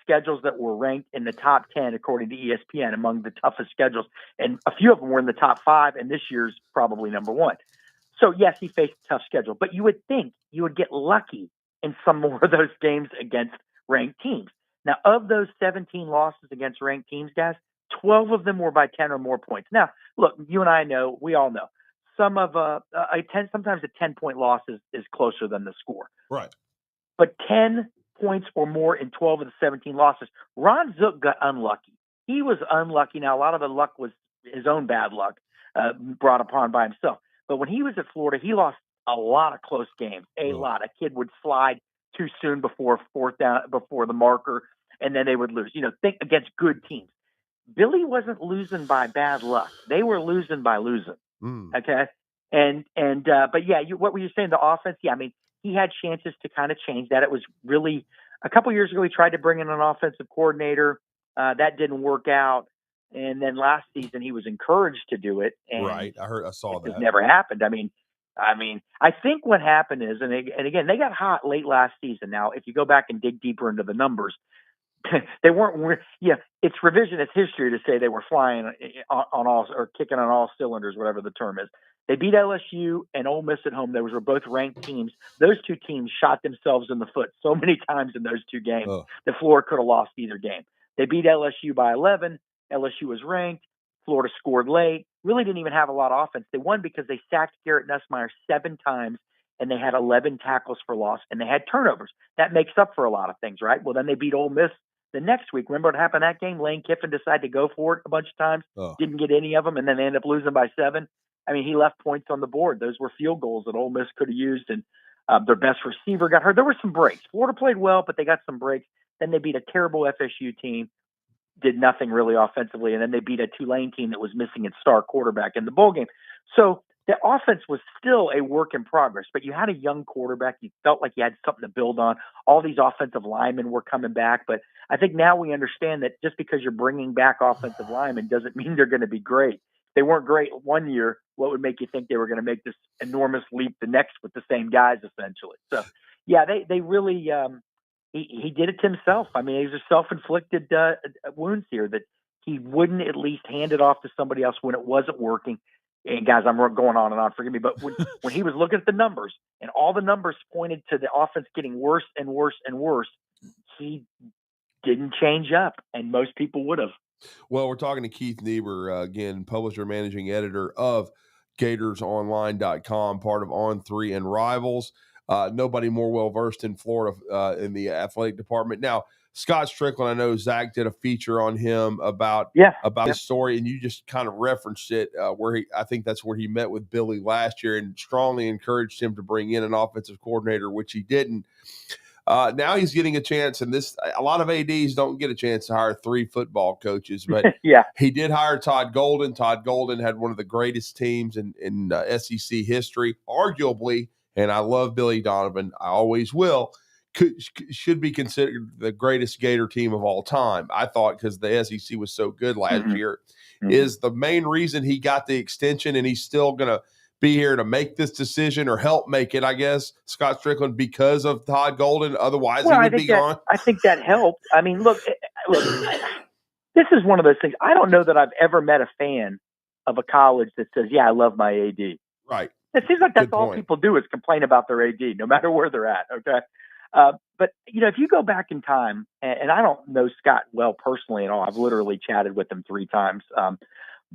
schedules that were ranked in the top 10 according to ESPN among the toughest schedules. And a few of them were in the top 5, and this year's probably number 1. So, yes, he faced a tough schedule, but you would think you would get lucky in some more of those games against ranked teams. Now, of those 17 losses against ranked teams, guys, 12 of them were by 10 or more points. Now, look, you and I know, we all know, sometimes a 10-point loss is closer than the score. Right. But 10 points or more in 12 of the 17 losses. Ron Zook got unlucky. He was unlucky. Now, a lot of the luck was his own bad luck brought upon by himself. But when he was at Florida, he lost a lot of close games, a lot. A kid would slide too soon before fourth down, before the marker, and then they would lose. Think against good teams. Billy wasn't losing by bad luck. They were losing by losing. Okay. But yeah, what were you saying? The offense? Yeah. I mean, he had chances to kind of change that. It was really a couple years ago, he tried to bring in an offensive coordinator. That didn't work out. And then last season he was encouraged to do it. And right. I saw that. It never happened. I mean, I mean, I think what happened is, and again, they got hot late last season. Now, if you go back and dig deeper into the numbers, they weren't. Yeah, it's revisionist history to say they were flying on all or kicking on all cylinders, whatever the term is. They beat LSU and Ole Miss at home. Those were both ranked teams. Those two teams shot themselves in the foot so many times in those two games that Florida could have lost either game. They beat LSU by 11. LSU was ranked. Florida scored late. Really didn't even have a lot of offense. They won because they sacked Garrett Nussmeier 7 times, and they had 11 tackles for loss, and they had turnovers. That makes up for a lot of things, right? Well, then they beat Ole Miss the next week. Remember what happened that game? Lane Kiffin decided to go for it a bunch of times, didn't get any of them, and then they ended up losing by 7. I mean, he left points on the board. Those were field goals that Ole Miss could have used, and their best receiver got hurt. There were some breaks. Florida played well, but they got some breaks. Then they beat a terrible FSU team, did nothing really offensively, and then they beat a Tulane team that was missing its star quarterback in the bowl game. So the offense was still a work in progress, but you had a young quarterback. You felt like you had something to build on. All these offensive linemen were coming back, but I think now we understand that just because you're bringing back offensive linemen doesn't mean they're going to be great. They weren't great one year. What would make you think they were going to make this enormous leap the next with the same guys, essentially? So, yeah, they really he did it to himself. I mean, it was a self-inflicted wounds here that he wouldn't at least hand it off to somebody else when it wasn't working. And guys, I'm going on and on. Forgive me, but when he was looking at the numbers and all the numbers pointed to the offense getting worse and worse and worse, he didn't change up, and most people would have. Well, we're talking to Keith Niebuhr, again, publisher, managing editor of GatorsOnline.com, part of On3 and Rivals. Nobody more well-versed in Florida in the athletic department. Now, Scott Strickland, I know Zach did a feature on him about his story, and you just kind of referenced it where I think that's where he met with Billy last year and strongly encouraged him to bring in an offensive coordinator, which he didn't. Now he's getting a chance, and a lot of ADs don't get a chance to hire 3 football coaches, but he did hire Todd Golden. Todd Golden had one of the greatest teams in SEC history, arguably, and I love Billy Donovan. I always will. Should be considered the greatest Gator team of all time, I thought, because the SEC was so good last year. Is the main reason he got the extension, and he's still going to be here to make this decision or help make it, I guess, Scott Strickland, because of Todd Golden? Otherwise, he would be gone. I think that helped. I mean, look, this is one of those things. I don't know that I've ever met a fan of a college that says, yeah, I love my AD. Right. It seems like that's all people do is complain about their AD, no matter where they're at, okay? But, if you go back in time, and I don't know Scott well personally at all. I've literally chatted with him 3 times.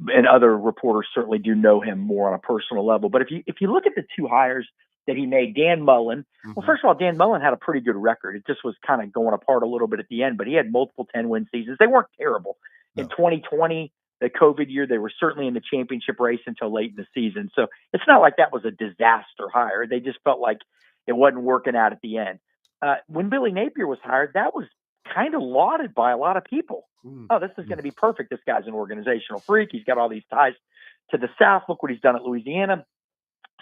And other reporters certainly do know him more on a personal level. But if you look at the 2 hires that he made, Dan Mullen, well, first of all, Dan Mullen had a pretty good record. It just was kind of going apart a little bit at the end, but he had multiple 10-win seasons. They weren't terrible. No. In 2020, the COVID year, they were certainly in the championship race until late in the season. So it's not like that was a disaster hire. They just felt like it wasn't working out at the end. When Billy Napier was hired, that was kind of lauded by a lot of people. Oh, this is going to be perfect. This guy's an organizational freak. He's got all these ties to the South. Look what he's done at Louisiana.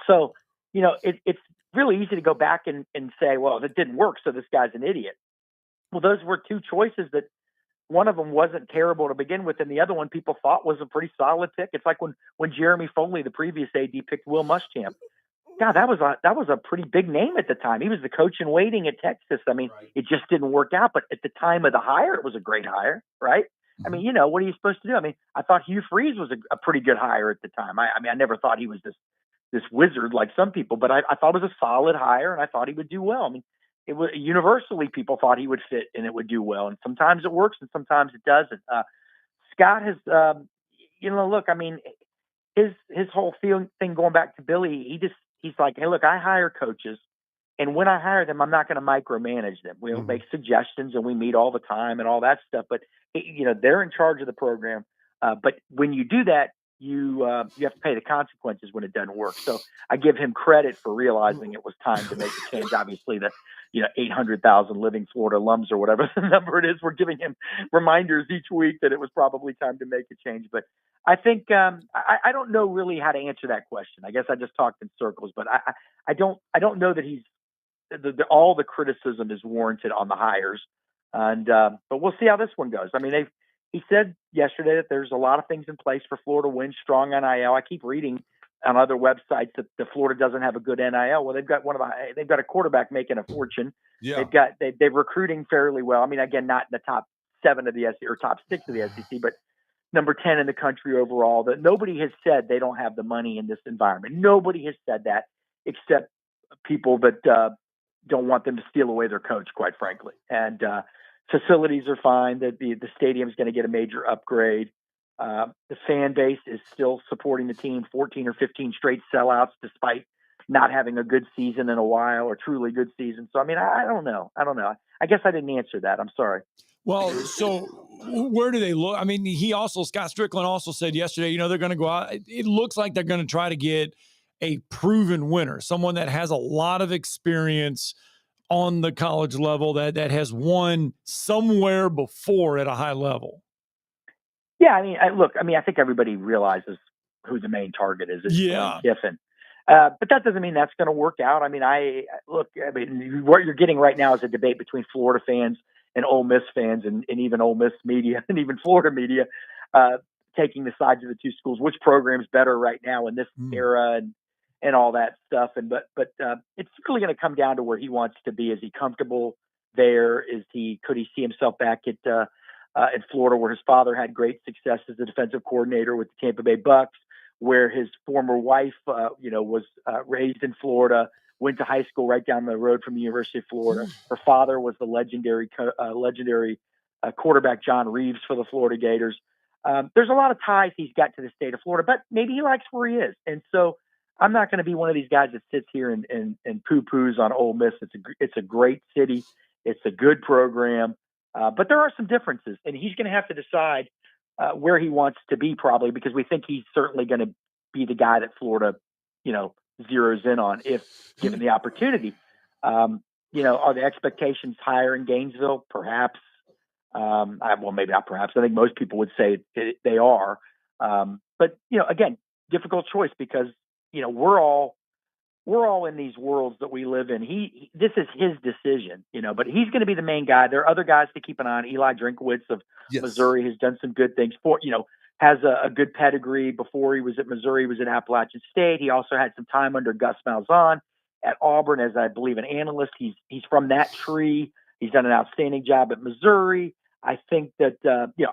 So, it's really easy to go back and say, well, that didn't work, so this guy's an idiot. Well, those were 2 choices that one of them wasn't terrible to begin with, and the other one people thought was a pretty solid pick. It's like when Jeremy Foley, the previous AD, picked Will Muschamp. God, that was a pretty big name at the time. He was the coach in waiting at Texas. I mean, It just didn't work out. But at the time of the hire, it was a great hire, right? I mean, what are you supposed to do? I mean, I thought Hugh Freeze was a pretty good hire at the time. I never thought he was this wizard like some people, but I thought it was a solid hire, and I thought he would do well. I mean, it was universally people thought he would fit and it would do well. And sometimes it works and sometimes it doesn't. Scott has, look, I mean, his whole thing going back to Billy, he's like, hey, look, I hire coaches, and when I hire them, I'm not going to micromanage them. We'll make suggestions, and we meet all the time and all that stuff. But they're in charge of the program. But when you do that, you have to pay the consequences when it doesn't work. So I give him credit for realizing it was time to make a change. Obviously, the 800,000 living Florida alums or whatever the number it is, we're giving him reminders each week that it was probably time to make a change. But I think I don't know really how to answer that question. I guess I just talked in circles, but I don't know that he's all the criticism is warranted on the hires. And but we'll see how this one goes. I mean, he said yesterday that there's a lot of things in place for Florida to win, strong NIL. I keep reading on other websites that the Florida doesn't have a good NIL. Well, they've got they've got a quarterback making a fortune. Yeah. They're recruiting fairly well. I mean, again, not in the top 7 of the SEC or top 6 of the SEC, but number 10 in the country overall. That nobody has said they don't have the money in this environment. Nobody has said that except people that don't want them to steal away their coach, quite frankly. And facilities are fine. The stadium's going to get a major upgrade. The fan base is still supporting the team, 14 or 15 straight sellouts, despite not having a good season in a while or truly good season. So, I mean, I don't know. I guess I didn't answer that. I'm sorry. Well, so where do they look? I mean, Scott Strickland also said yesterday, they're going to go out. It looks like they're going to try to get a proven winner, someone that has a lot of experience on the college level that has won somewhere before at a high level. Yeah, I think everybody realizes who the main target is. It's Lane Kiffin. But that doesn't mean that's going to work out. I mean, what you're getting right now is a debate between Florida fans and Ole Miss fans and even Ole Miss media and even Florida media taking the sides of the two schools. Which program's better right now in this era and all that stuff. But it's really going to come down to where he wants to be. Is he comfortable there? Could he see himself back at in Florida, where his father had great success as a defensive coordinator with the Tampa Bay Bucks, where his former wife, was raised in Florida, went to high school right down the road from the University of Florida. Her father was the legendary quarterback John Reeves for the Florida Gators. There's a lot of ties he's got to the state of Florida, but maybe he likes where he is. And so I'm not going to be one of these guys that sits here and poo-poos on Ole Miss. It's a great city. It's a good program. But there are some differences, and he's going to have to decide where he wants to be, probably, because we think he's certainly going to be the guy that Florida, zeroes in on if given the opportunity. Are the expectations higher in Gainesville? Perhaps. Well, maybe not perhaps. I think most people would say they are. But, again, difficult choice because, we're all in these worlds that we live in. This is his decision, but he's going to be the main guy. There are other guys to keep an eye on. Eli Drinkowitz of Missouri has done some good things has a good pedigree. Before he was at Missouri, he was at Appalachian State. He also had some time under Gus Malzahn at Auburn as, I believe, an analyst. He's from that tree. He's done an outstanding job at Missouri. I think that,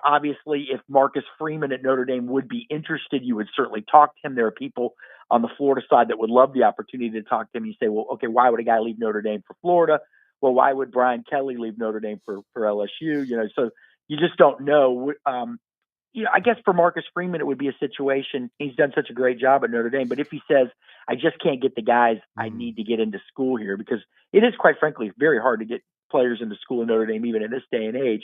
obviously if Marcus Freeman at Notre Dame would be interested, you would certainly talk to him. There are people on the Florida side that would love the opportunity to talk to him. You say, well, okay, why would a guy leave Notre Dame for Florida? Well, why would Brian Kelly leave Notre Dame for LSU? So you just don't know. I guess for Marcus Freeman, it would be a situation. He's done such a great job at Notre Dame. But if he says, I just can't get the guys I need to get into school here, because it is, quite frankly, very hard to get players into school in Notre Dame, even in this day and age.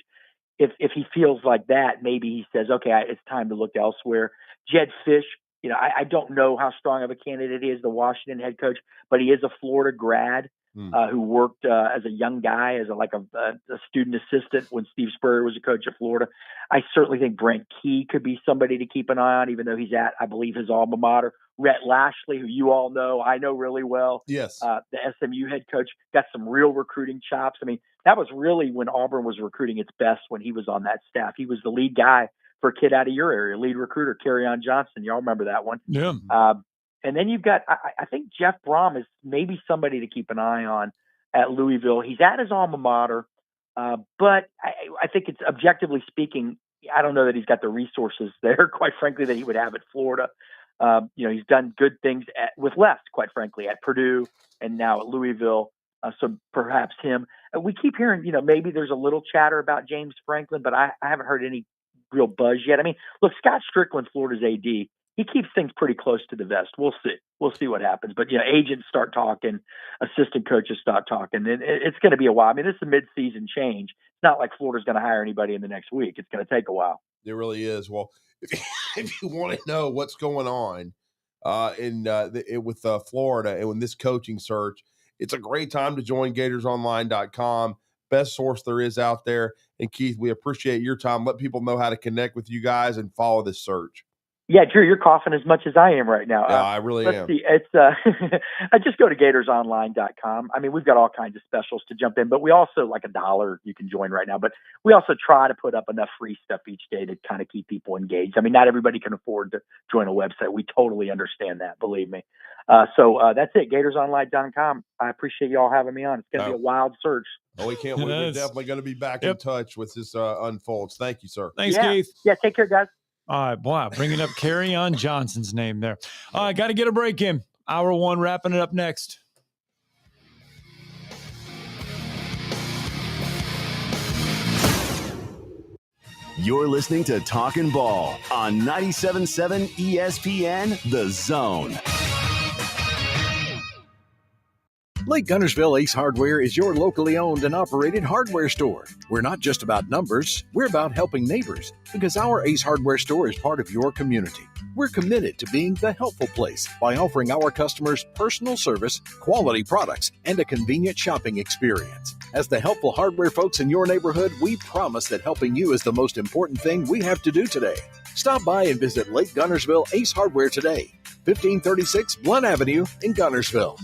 If he feels like that, maybe he says, okay, it's time to look elsewhere. Jed Fish, I don't know how strong of a candidate he is, the Washington head coach, but he is a Florida grad who worked as a young guy, as a student assistant when Steve Spurrier was a coach at Florida. I certainly think Brent Key could be somebody to keep an eye on, even though he's at, I believe, his alma mater. Rhett Lashley, who you all know, I know really well. Yes. The SMU head coach, got some real recruiting chops. I mean, that was really when Auburn was recruiting its best when he was on that staff. He was the lead guy for a kid out of your area, lead recruiter, Kerryon Johnson. Y'all remember that one? Yeah. And then you've got, I think Jeff Brom is maybe somebody to keep an eye on at Louisville. He's at his alma mater, but I think it's, objectively speaking, I don't know that he's got the resources there, quite frankly, that he would have at Florida. He's done good things with less, quite frankly, at Purdue and now at Louisville. So perhaps him. We keep hearing, maybe there's a little chatter about James Franklin, but I haven't heard any real buzz yet. I mean, look, Scott Strickland, Florida's AD, he keeps things pretty close to the vest. We'll see. We'll see what happens. But, agents start talking, assistant coaches start talking, and it's going to be a while. I mean, this is a mid-season change. It's not like Florida's going to hire anybody in the next week. It's going to take a while. It really is. Well, if you want to know what's going on with Florida and with this coaching search, it's a great time to join GatorsOnline.com. Best source there is out there. And Keith, we appreciate your time. Let people know how to connect with you guys and follow this search. Yeah, Drew, you're coughing as much as I am right now. Yeah, I really am. See, it's I just go to GatorsOnline.com. I mean, we've got all kinds of specials to jump in, but we also, like $1 you can join right now. But we also try to put up enough free stuff each day to kind of keep people engaged. I mean, not everybody can afford to join a website. We totally understand that, believe me. So that's it, GatorsOnline.com. I appreciate you all having me on. It's going to be a wild search. Oh, we can't. We're definitely going to be back in touch with this unfolds. Thank you, sir. Thanks, Keith. Yeah, take care, guys. All right, wow, bringing up Kerryon Johnson's name there. All right, got to get a break in. Hour 1, wrapping it up next. You're listening to Talkin' Ball on 97.7 ESPN The Zone. Lake Gunnersville Ace Hardware is your locally owned and operated hardware store. We're not just about numbers, we're about helping neighbors, because our Ace Hardware store is part of your community. We're committed to being the helpful place by offering our customers personal service, quality products, and a convenient shopping experience. As the helpful hardware folks in your neighborhood, we promise that helping you is the most important thing we have to do today. Stop by and visit Lake Gunnersville Ace Hardware today, 1536 Blunt Avenue in Gunnersville.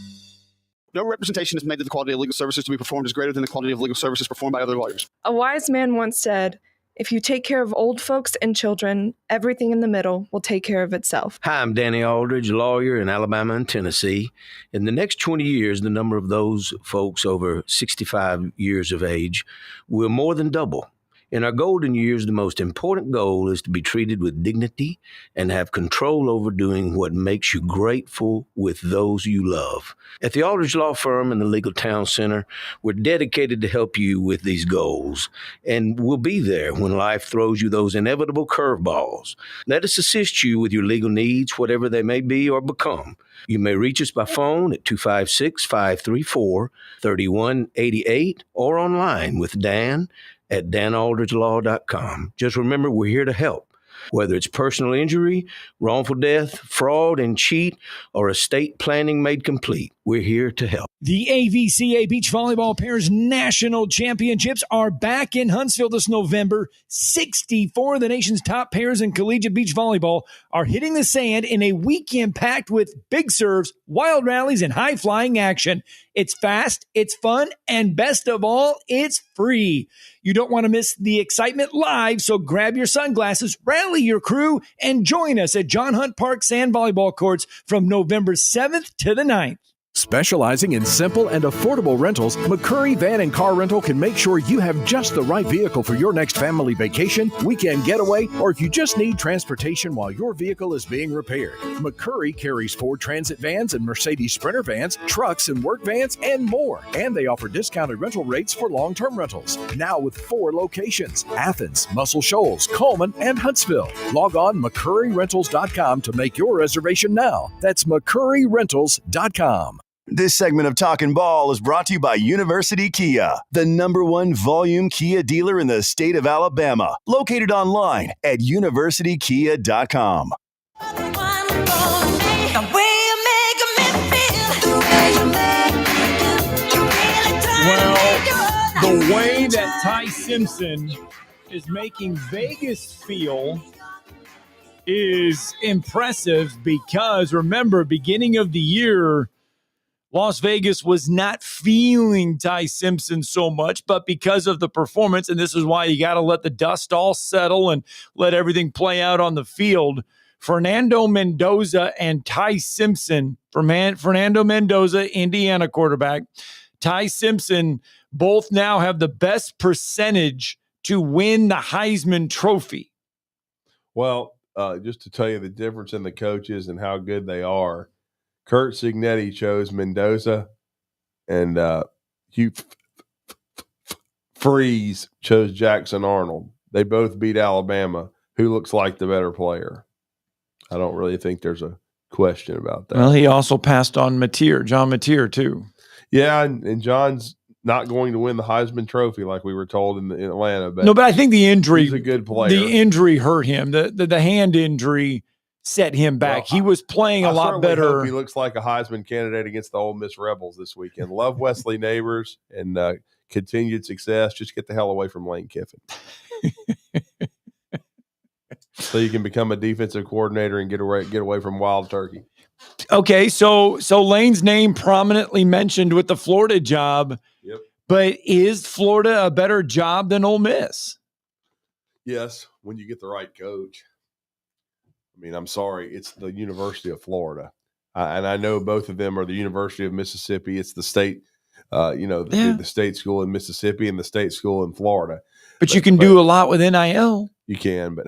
No representation is made that the quality of legal services to be performed is greater than the quality of legal services performed by other lawyers. A wise man once said, "If you take care of old folks and children, everything in the middle will take care of itself." Hi, I'm Danny Aldridge, lawyer in Alabama and Tennessee. In the next 20 years, the number of those folks over 65 years of age will more than double. In our golden years, the most important goal is to be treated with dignity and have control over doing what makes you grateful with those you love. At the Aldridge Law Firm and the Legal Town Center, we're dedicated to help you with these goals, and we'll be there when life throws you those inevitable curveballs. Let us assist you with your legal needs, whatever they may be or become. You may reach us by phone at 256-534-3188 or online with Dan at danaldridgelaw.com. Just remember, we're here to help. Whether it's personal injury, wrongful death, fraud and cheat, or estate planning made complete, we're here to help. The AVCA Beach Volleyball Pairs National Championships are back in Huntsville this November. 64 of the nation's top pairs in collegiate beach volleyball are hitting the sand in a weekend packed with big serves, wild rallies, and high-flying action. It's fast, it's fun, and best of all, it's free. You don't want to miss the excitement live, so grab your sunglasses, rally your crew, and join us at John Hunt Park Sand Volleyball Courts from November 7th to the 9th. Specializing in simple and affordable rentals, McCurry Van and Car Rental can make sure you have just the right vehicle for your next family vacation, weekend getaway, or if you just need transportation while your vehicle is being repaired. McCurry carries Ford Transit vans and Mercedes Sprinter vans, trucks and work vans, and more. And they offer discounted rental rates for long-term rentals. Now with 4 locations: Athens, Muscle Shoals, Coleman, and Huntsville. Log on McCurryRentals.com to make your reservation now. That's McCurryRentals.com. This segment of Talkin' Ball is brought to you by University Kia, the #1 volume Kia dealer in the state of Alabama. Located online at universitykia.com. Well, the way that Ty Simpson is making Vegas feel is impressive because, remember, beginning of the year, Las Vegas was not feeling Ty Simpson so much, but because of the performance, and this is why you got to let the dust all settle and let everything play out on the field, Fernando Mendoza and Ty Simpson, Fernando Mendoza, Indiana quarterback, Ty Simpson, both now have the best percentage to win the Heisman Trophy. Well, just to tell you the difference in the coaches and how good they are, Kurt Cignetti chose Mendoza, and Hugh Freeze chose Jackson Arnold. They both beat Alabama. Who looks like the better player? I don't really think there's a question about that. Well, he also passed on John Mateer, too. Yeah, and John's not going to win the Heisman Trophy like we were told in Atlanta. But no, but I think the injury, he's a good player. The injury hurt him. The hand injury set him back. Well, he was playing a lot better. Hope he looks like a Heisman candidate against the Ole Miss Rebels this weekend. Love Wesley Neighbors and continued success. Just get the hell away from Lane Kiffin. so you can become a defensive coordinator and get away from wild turkey. Okay, so Lane's name prominently mentioned with the Florida job. Yep. But is Florida a better job than Ole Miss? Yes, when you get the right coach. I mean, I'm sorry, it's the University of Florida, and I know both of them are the University of Mississippi. It's the state, the state school in Mississippi and the state school in Florida. But you can do a lot with NIL. You can, but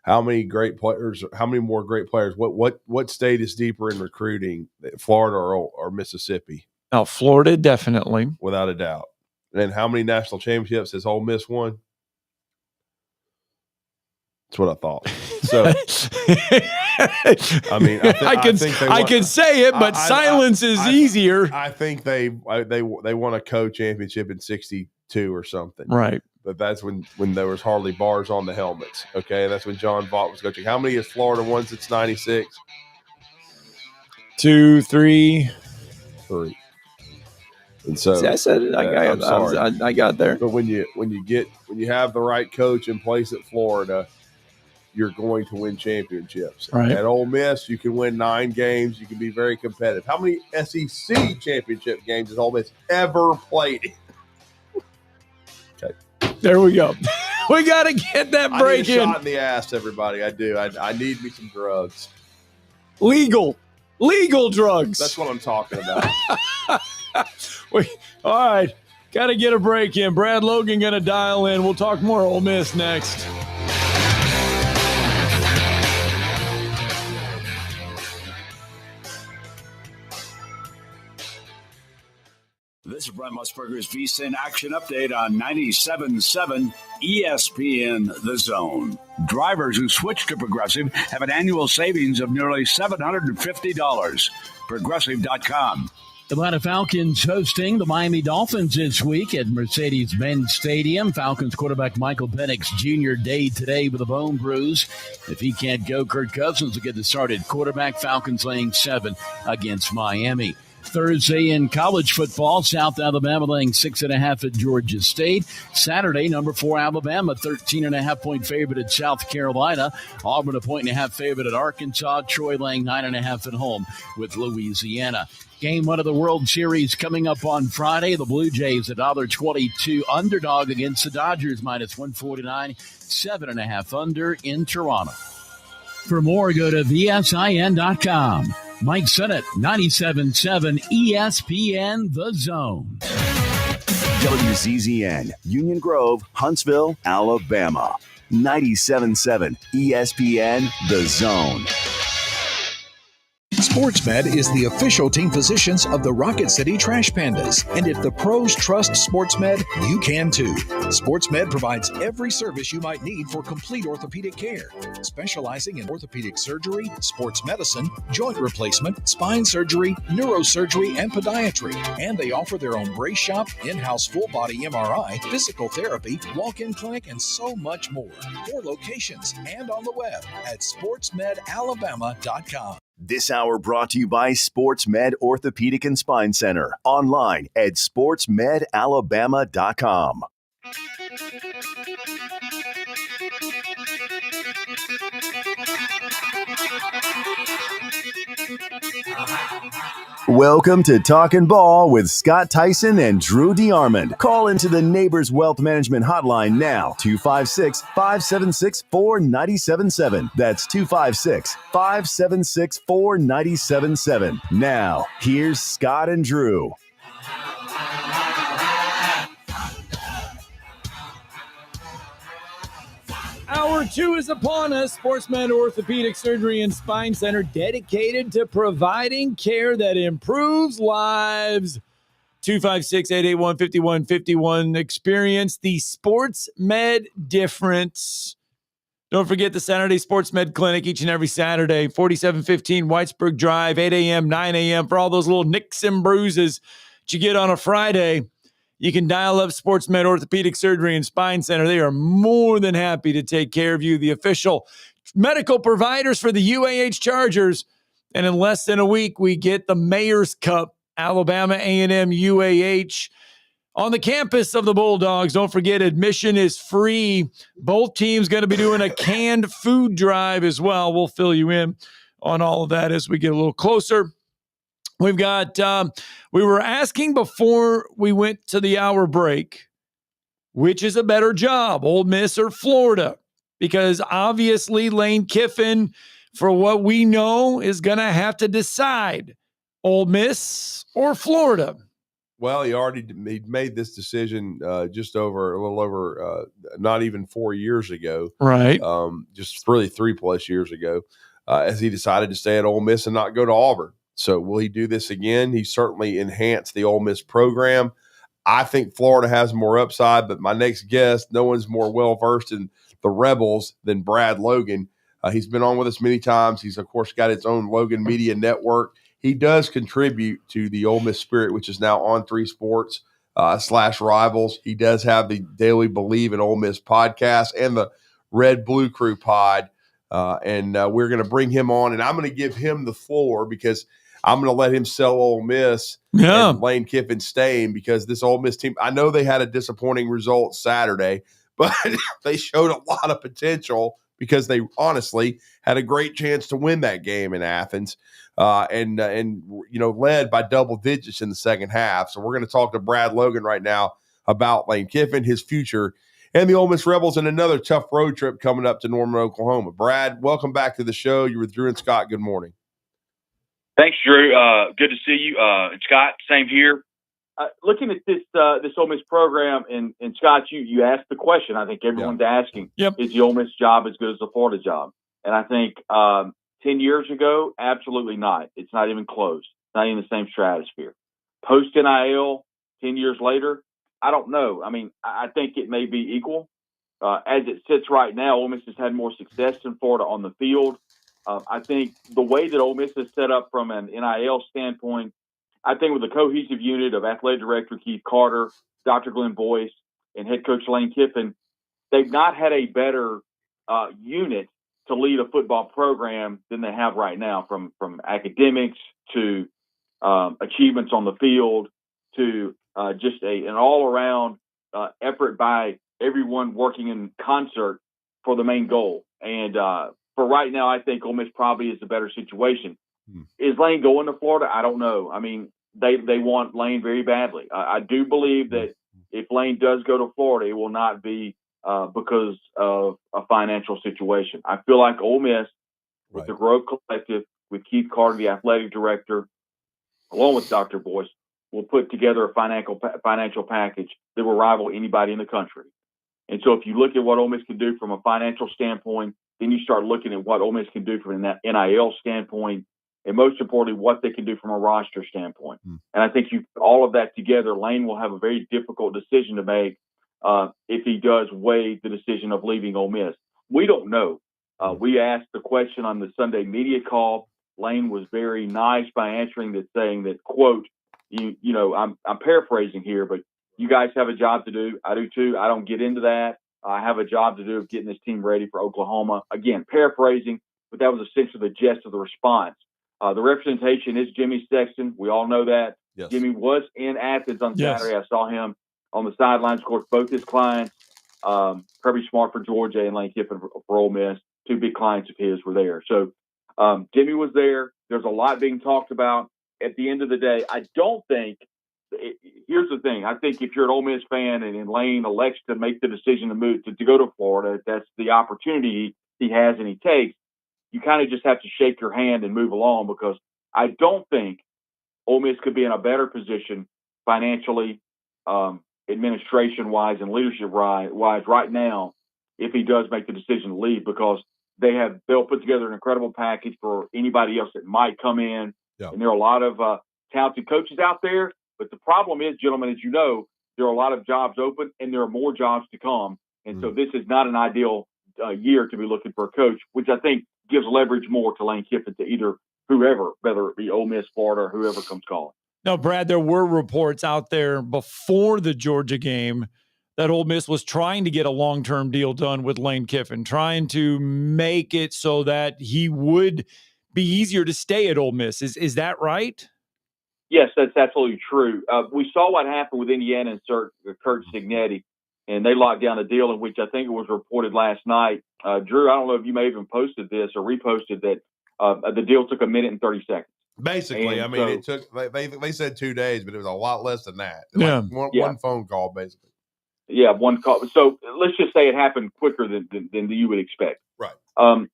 how many great players? How many more great players? What state is deeper in recruiting, Florida or Mississippi? Oh, Florida, definitely, without a doubt. And how many national championships has Ole Miss won? That's what I thought. So, I mean, I can say it, but silence is easier. I think they won a co-championship in '62 or something, right? But that's when there was hardly bars on the helmets. Okay, that's when John Vaught was coaching. How many has Florida won since '96? 2, 3. And so see, I said it. I got there. But when you have the right coach in place at Florida, you're going to win championships. Right. At Ole Miss, you can win 9 games. You can be very competitive. How many SEC championship games has Ole Miss ever played? Okay. There we go. We got to get that break I need a in. shot in the ass, everybody. I do. I need me some drugs. Legal drugs. That's what I'm talking about. All right. Got to get a break in. Brad Logan going to dial in. We'll talk more Ole Miss next. This is Brent Musburger's VSiN Action Update on 97.7 ESPN The Zone. Drivers who switch to Progressive have an annual savings of nearly $750. Progressive.com. The Atlanta Falcons hosting the Miami Dolphins this week at Mercedes-Benz Stadium. Falcons quarterback Michael Penix Jr. day today with a bone bruise. If he can't go, Kirk Cousins will get the start at quarterback. Falcons laying 7 against Miami. Thursday in college football, South Alabama laying 6.5 at Georgia State. Saturday, number 4 Alabama, 13.5-point favorite at South Carolina. Auburn, a 1.5 favorite at Arkansas. Troy laying 9.5 at home with Louisiana. Game 1 of the World Series coming up on Friday. The Blue Jays at $1.22 underdog against the Dodgers, minus 149, 7.5 under in Toronto. For more, go to VSIN.com. Mike Sennett, 97.7 ESPN The Zone. WZZN, Union Grove, Huntsville, Alabama. 97.7 ESPN The Zone. SportsMed is the official team physicians of the Rocket City Trash Pandas. And if the pros trust SportsMed, you can too. SportsMed provides every service you might need for complete orthopedic care, specializing in orthopedic surgery, sports medicine, joint replacement, spine surgery, neurosurgery, and podiatry. And they offer their own brace shop, in-house full-body MRI, physical therapy, walk-in clinic, and so much more. 4 locations and on the web at sportsmedalabama.com. This hour brought to you by SportsMed Orthopedic and Spine Center. Online at sportsmedalabama.com. Welcome to Talkin' Ball with Scott Tyson and Drew DeArmond. Call into the Neighbors Wealth Management Hotline now, 256-576-4977. That's 256-576-4977. Now, here's Scott and Drew. Hour 2 is upon us. SportsMed Orthopedic Surgery and Spine Center, dedicated to providing care that improves lives. 256-881-5151. Experience the SportsMed difference. Don't forget the Saturday SportsMed Clinic each and every Saturday, 4715 Whitesburg Drive, 8 a.m., 9 a.m. For all those little nicks and bruises that you get on a Friday, you can dial up SportsMed Orthopedic Surgery and Spine Center. They are more than happy to take care of you, the official medical providers for the UAH Chargers. And in less than a week, we get the Mayor's Cup, Alabama A&M UAH. on the campus of the Bulldogs. Don't forget, admission is free. Both teams going to be doing a canned food drive as well. We'll fill you in on all of that as we get a little closer. We've got, we were asking before we went to the hour break, which is a better job, Ole Miss or Florida? Because obviously Lane Kiffin, for what we know, is going to have to decide Ole Miss or Florida. Well, he made this decision just over a little over not even 4 years ago, right? Just really 3+ years ago, as he decided to stay at Ole Miss and not go to Auburn. So will he do this again? He certainly enhanced the Ole Miss program. I think Florida has more upside, but my next guest, no one's more well-versed in the Rebels than Brad Logan. He's been on with us many times. He's, of course, got his own Logan Media Network. He does contribute to the Ole Miss Spirit, which is now on 3 Sports / Rivals. He does have the Daily Believe in Ole Miss podcast and the Red Blue Crew pod. And we're going to bring him on, and I'm going to give him the floor because I'm going to let him sell Ole Miss and Lane Kiffin staying, because this Ole Miss team, I know they had a disappointing result Saturday, but they showed a lot of potential because they honestly had a great chance to win that game in Athens, and led by double digits in the second half. So we're going to talk to Brad Logan right now about Lane Kiffin, his future, and the Ole Miss Rebels, and another tough road trip coming up to Norman, Oklahoma. Brad, welcome back to the show. You're with Drew and Scott. Good morning. Thanks, Drew. Good to see you. And Scott, same here. Looking at this Ole Miss program, and Scott, you asked the question. I think everyone's asking: Is the Ole Miss job as good as the Florida job? And I think 10 years ago, absolutely not. It's not even close. It's not even the same stratosphere. Post NIL, 10 years later, I don't know. I mean, I think it may be equal. As it sits right now, Ole Miss has had more success than Florida on the field. I think the way that Ole Miss is set up from an NIL standpoint, I think with the cohesive unit of athletic director Keith Carter, Dr. Glenn Boyce, and head coach Lane Kiffin, they've not had a better unit to lead a football program than they have right now, from academics to achievements on the field to just an all-around effort by everyone working in concert for the main goal. And for right now, I think Ole Miss probably is a better situation. Is Lane going to Florida? I don't know. I mean, they want Lane very badly. I do believe that if Lane does go to Florida, it will not be because of a financial situation. I feel like Ole Miss, with the Grove Collective, with Keith Carter, the athletic director, along with Dr. Boyce, will put together a financial package that will rival anybody in the country. And so if you look at what Ole Miss can do from a financial standpoint, then you start looking at what Ole Miss can do from an NIL standpoint, and most importantly, what they can do from a roster standpoint. And I think all of that together, Lane will have a very difficult decision to make if he does weigh the decision of leaving Ole Miss. We don't know. We asked the question on the Sunday media call. Lane was very nice by answering that, saying that, quote, I'm paraphrasing here, but you guys have a job to do. I do too. I don't get into that. I have a job to do of getting this team ready for Oklahoma. Again, paraphrasing, but that was essentially the gist of the response. The representation is Jimmy Sexton. We all know that. Yes. Jimmy was in Athens on Saturday. I saw him on the sidelines. Of course, both his clients, Kirby Smart for Georgia and Lane Kiffin for Ole Miss, 2 big clients of his were there. So Jimmy was there. There's a lot being talked about. At the end of the day, I don't think here's the thing. I think if you're an Ole Miss fan and Lane elects to make the decision to move to go to Florida, if that's the opportunity he has and he takes, you kind of just have to shake your hand and move along, because I don't think Ole Miss could be in a better position financially, administration-wise, and leadership-wise right now if he does make the decision to leave, because they'll put together an incredible package for anybody else that might come in. Yeah. And there are a lot of talented coaches out there. But the problem is, gentlemen, as you know, there are a lot of jobs open and there are more jobs to come. And so this is not an ideal year to be looking for a coach, which I think gives leverage more to Lane Kiffin to either whoever, whether it be Ole Miss, Florida, or whoever comes calling. No, Brad, there were reports out there before the Georgia game that Ole Miss was trying to get a long-term deal done with Lane Kiffin, trying to make it so that he would be easier to stay at Ole Miss. Is that right? Yes, that's absolutely true. We saw what happened with Indiana and Kurt Signetti, and they locked down a deal in which I think it was reported last night. Drew, I don't know if you may have even posted this or reposted that the deal took 1 minute and 30 seconds. Basically, and I mean, so, it took they said 2 days, but it was a lot less than that. Yeah. Like one phone call, basically. Yeah, one call. So let's just say it happened quicker than you would expect. Right.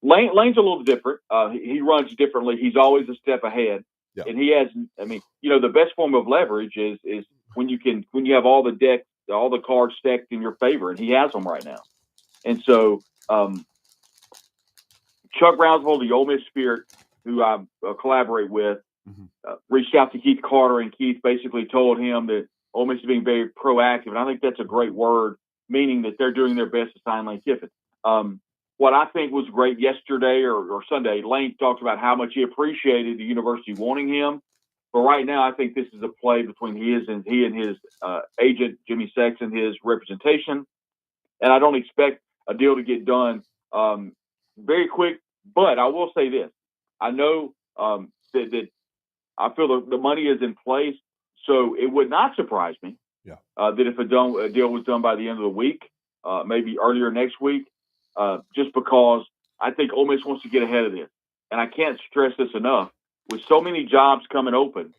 Lane's a little different. He runs differently. He's always a step ahead. Yeah. And he has, I mean, the best form of leverage is when you have all the cards stacked in your favor, and he has them right now. And so Chuck Brownsville, the Ole Miss Spirit, who I collaborate with, reached out to Keith Carter, and Keith basically told him that Ole Miss is being very proactive, and I think that's a great word, meaning that they're doing their best to sign Lane Kiffin. What I think was great yesterday or Sunday, Lane talked about how much he appreciated the university wanting him. But right now, I think this is a play between he and his agent, Jimmy Sexton, his representation. And I don't expect a deal to get done very quick. But I will say this. I know that I feel the money is in place. So it would not surprise me that if a deal was done by the end of the week, maybe earlier next week, just because I think Ole Miss wants to get ahead of this. And I can't stress this enough. With so many jobs coming open,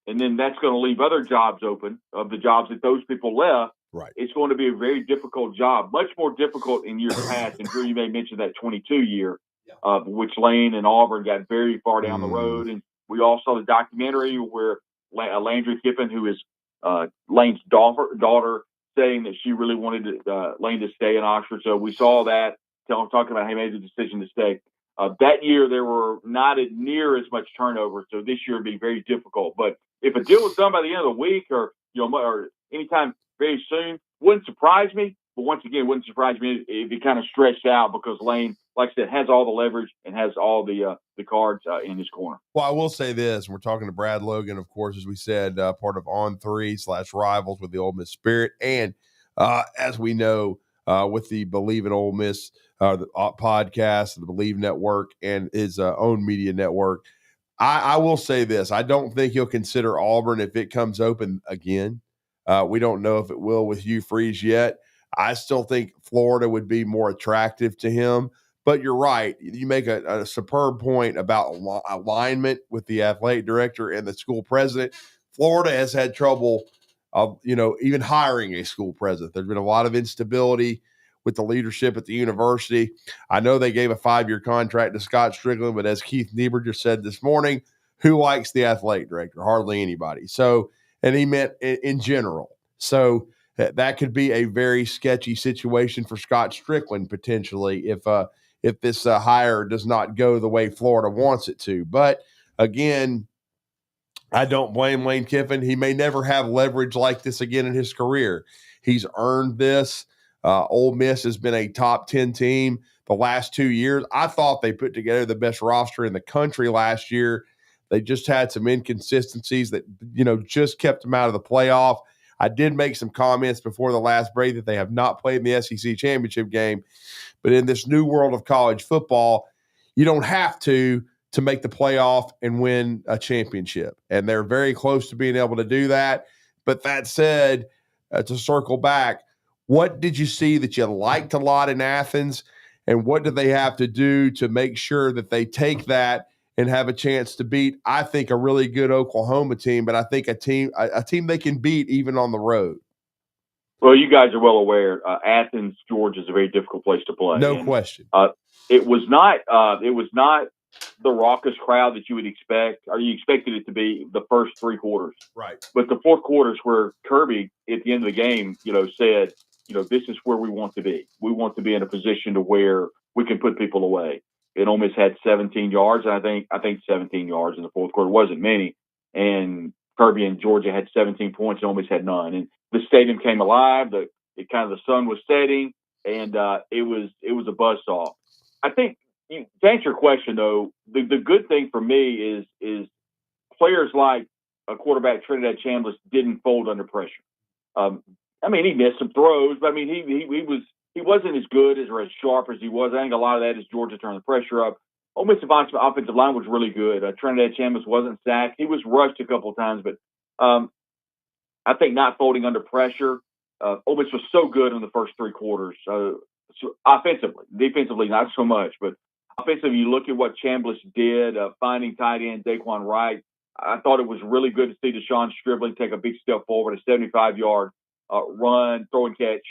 and then that's going to leave other jobs open of the jobs that those people left, right. It's going to be a very difficult job, much more difficult in years past. And Drew, you may mention that 22 year, which Lane and Auburn got very far down the road. And we all saw the documentary where Landry Kiffin, who is Lane's daughter, saying that she really wanted Lane to stay in Oxford. So we saw that, talking about how he made the decision to stay. That year, there were not near as much turnover, so this year would be very difficult. But if a deal was done by the end of the week or anytime very soon, wouldn't surprise me. But once again, it wouldn't surprise me if he kind of stretched out because Lane, like I said, has all the leverage and has all the cards in his corner. Well, I will say this. We're talking to Brad Logan, of course, as we said, part of On 3/Rivals with the Ole Miss Spirit. And as we know, with the Believe in Ole Miss the podcast, the Believe Network, and his own media network, I will say this. I don't think he'll consider Auburn if it comes open again. We don't know if it will with Hugh Freeze yet. I still think Florida would be more attractive to him. But you're right. You make a superb point about alignment with the athletic director and the school president. Florida has had trouble, even hiring a school president. There's been a lot of instability with the leadership at the university. I know they gave a 5-year contract to Scott Strickland, but as Keith Niebuhr just said this morning, who likes the athletic director? Hardly anybody. So, and he meant in general. So that could be a very sketchy situation for Scott Strickland potentially if this hire does not go the way Florida wants it to. But again, I don't blame Lane Kiffin. He may never have leverage like this again in his career. He's earned this. Ole Miss has been a top 10 team the last 2 years. I thought they put together the best roster in the country last year. They just had some inconsistencies that, just kept them out of the playoff. I did make some comments before the last break that they have not played in the SEC championship game. But in this new world of college football, you don't have to make the playoff and win a championship. And they're very close to being able to do that. But that said, to circle back, what did you see that you liked a lot in Athens? And what do they have to do to make sure that they take that and have a chance to beat, I think, a really good Oklahoma team, but I think a team they can beat even on the road? Well, you guys are well aware, Athens, Georgia is a very difficult place to play. No question. It was not the raucous crowd that you would expect, or you expected it to be the first 3 quarters. Right. But the fourth quarters where Kirby, at the end of the game, said, this is where we want to be. We want to be in a position to where we can put people away. And Ole Miss had 17 yards, and I think 17 yards in the fourth quarter wasn't many. And Kirby and Georgia had 17 points, and Ole Miss had none. And the stadium came alive. The sun was setting, and it was a buzzsaw. I think to answer your question though, the good thing for me is players like a quarterback Trinidad Chambliss didn't fold under pressure. He missed some throws, but he wasn't as good or as sharp as he was. I think a lot of that is Georgia turning the pressure up. Ole Miss offensive line was really good. Trinidad Chambers wasn't sacked. He was rushed a couple of times, but I think not folding under pressure. Ole Miss was so good in the first three quarters. So offensively, defensively, not so much, but offensively, you look at what Chambliss did, finding tight end Daquan Wright. I thought it was really good to see Deshaun Stribling take a big step forward, a 75-yard run, throw and catch,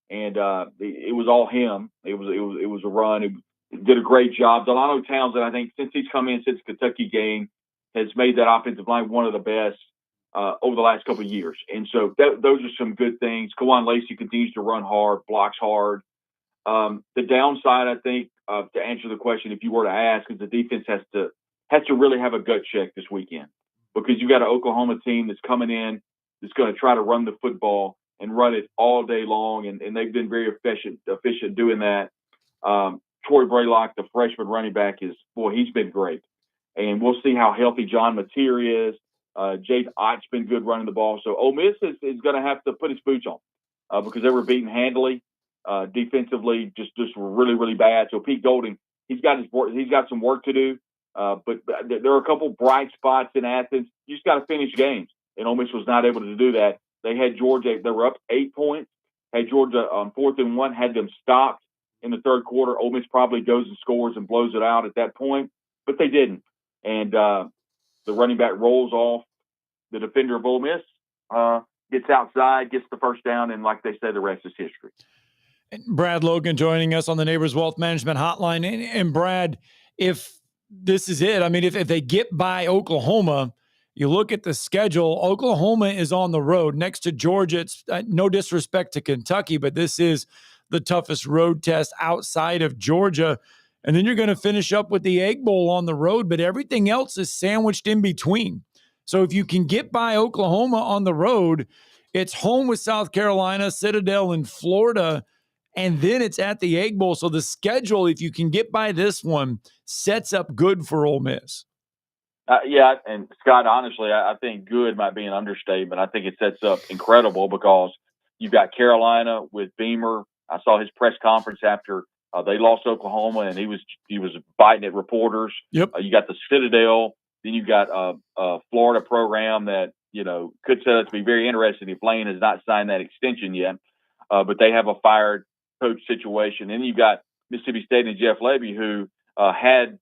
and it was all him. It was a run. He did a great job. Delano Townsend, I think, since he's come in since the Kentucky game, has made that offensive line one of the best over the last couple of years. And so those are some good things. Kawan Lacey continues to run hard, blocks hard. The downside, I think, to answer the question, if you were to ask, is the defense has to really have a gut check this weekend, because you got an Oklahoma team that's coming in that's going to try to run the football and run it all day long, and they've been very efficient doing that. Troy Braylock, the freshman running back, he's been great. And we'll see how healthy John Mateer is. Jade Ott's been good running the ball. So Ole Miss is going to have to put his boots on because they were beaten handily. Defensively, just really, really bad. So Pete Golding, he's got some work to do. But there are a couple bright spots in Athens. You just got to finish games. And Ole Miss was not able to do that. They had Georgia, they were up 8 points, had Georgia on 4th and 1, had them stopped in the third quarter. Ole Miss probably goes and scores and blows it out at that point, but they didn't. And the running back rolls off. The defender of Ole Miss gets outside, gets the first down, and like they say, the rest is history. Brad Logan joining us on the Neighbors Wealth Management Hotline. And Brad, if this is it, I mean, if they get by Oklahoma, you look at the schedule, Oklahoma is on the road next to Georgia. It's no disrespect to Kentucky, but this is the toughest road test outside of Georgia. And then you're going to finish up with the Egg Bowl on the road, but everything else is sandwiched in between. So if you can get by Oklahoma on the road, it's home with South Carolina, Citadel, and Florida, and then it's at the Egg Bowl. So the schedule, if you can get by this one, sets up good for Ole Miss. Yeah, and Scott, honestly, I think good might be an understatement. I think it sets up incredible because you've got Carolina with Beamer. I saw his press conference after they lost Oklahoma, and he was biting at reporters. Yep. You got the Citadel. Then you got a Florida program that could set up to be very interesting if Lane has not signed that extension yet. But they have a fired coach situation. And you got Mississippi State and Jeff Lebby, who had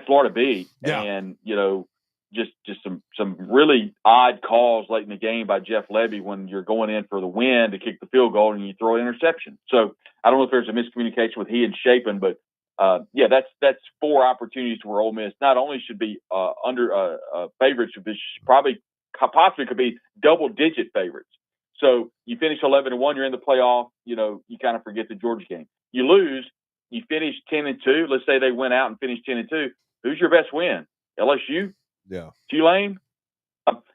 Florida beat, and just some really odd calls late in the game by Jeff Lebby when you're going in for the win to kick the field goal and you throw an interception. So I don't know if there's a miscommunication with he and Shapen, but that's 4 opportunities where Ole Miss not only should be under favorites, but possibly could be double-digit favorites. So you finish 11-1, you're in the playoff. You kind of forget the Georgia game. You lose, you finish 10-2. Let's say they went out and finished 10-2. Who's your best win? LSU? Yeah. Tulane?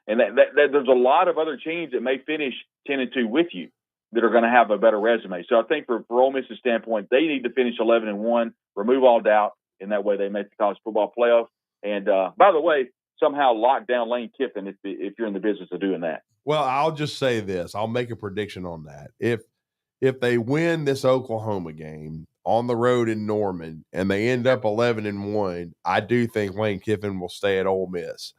And that there's a lot of other teams that may finish 10-2 with you that are going to have a better resume. So I think for Ole Miss's standpoint, they need to finish 11-1, remove all doubt, and that way they make the college football playoff. And by the way, somehow lock down Lane Kiffin if you're in the business of doing that. Well, I'll just say this. I'll make a prediction on that. If they win this Oklahoma game on the road in Norman and they end up 11-1, I do think Lane Kiffin will stay at Ole Miss.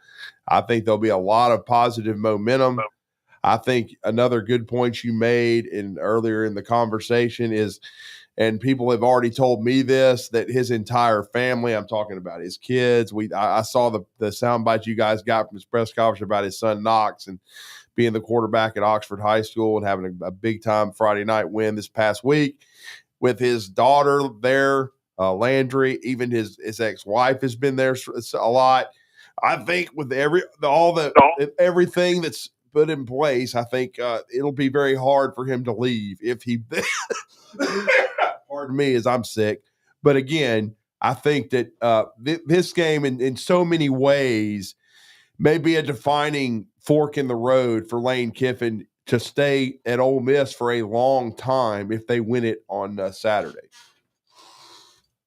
I think there'll be a lot of positive momentum. I think another good point you made earlier in the conversation is, and people have already told me this, that his entire family, I'm talking about his kids. I saw the soundbite you guys got from his press conference about his son Knox and being the quarterback at Oxford High School and having a big-time Friday night win this past week with his daughter there, Landry. Even his ex-wife has been there a lot. I think with everything that's put in place, I think it'll be very hard for him to leave if he – pardon me as I'm sick. But again, I think that this game in so many ways may be a defining fork in the road for Lane Kiffin to stay at Ole Miss for a long time if they win it on Saturday.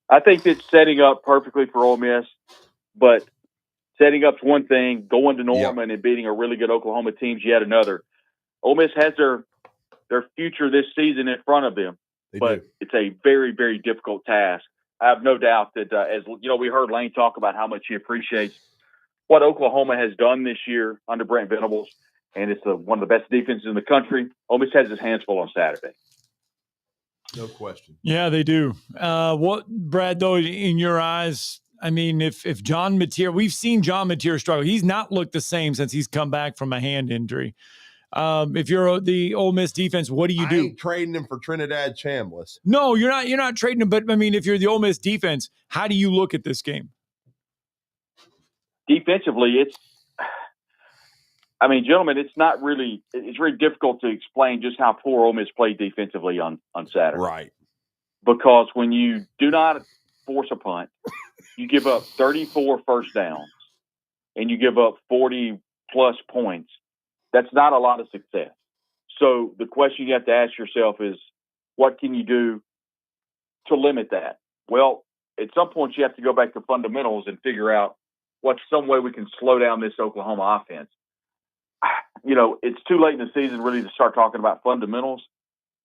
I think it's setting up perfectly for Ole Miss, but setting up's one thing. Going to Norman and beating a really good Oklahoma team's yet another. Ole Miss has their future this season in front of them, but it's a very, very difficult task. I have no doubt that, as you know, we heard Lane talk about how much he appreciates what Oklahoma has done this year under Brent Venables, and it's one of the best defenses in the country. Ole Miss has his hands full on Saturday. No question. Yeah, they do. What, Brad, though, in your eyes, I mean, if John Mateer, we've seen John Mateer struggle. He's not looked the same since he's come back from a hand injury. If you're the Ole Miss defense, what do you do? I ain't trading him for Trinidad Chambliss. No, you're not. You're not trading him. But I mean, if you're the Ole Miss defense, how do you look at this game? Defensively, gentlemen, it's not really. It's very difficult to explain just how poor Ole Miss played defensively on Saturday. Right. Because when you do not force a punt, you give up 34 first downs, and you give up 40-plus points. That's not a lot of success. So the question you have to ask yourself is, what can you do to limit that? Well, at some point you have to go back to fundamentals and figure out what's some way we can slow down this Oklahoma offense. You know, it's too late in the season really to start talking about fundamentals.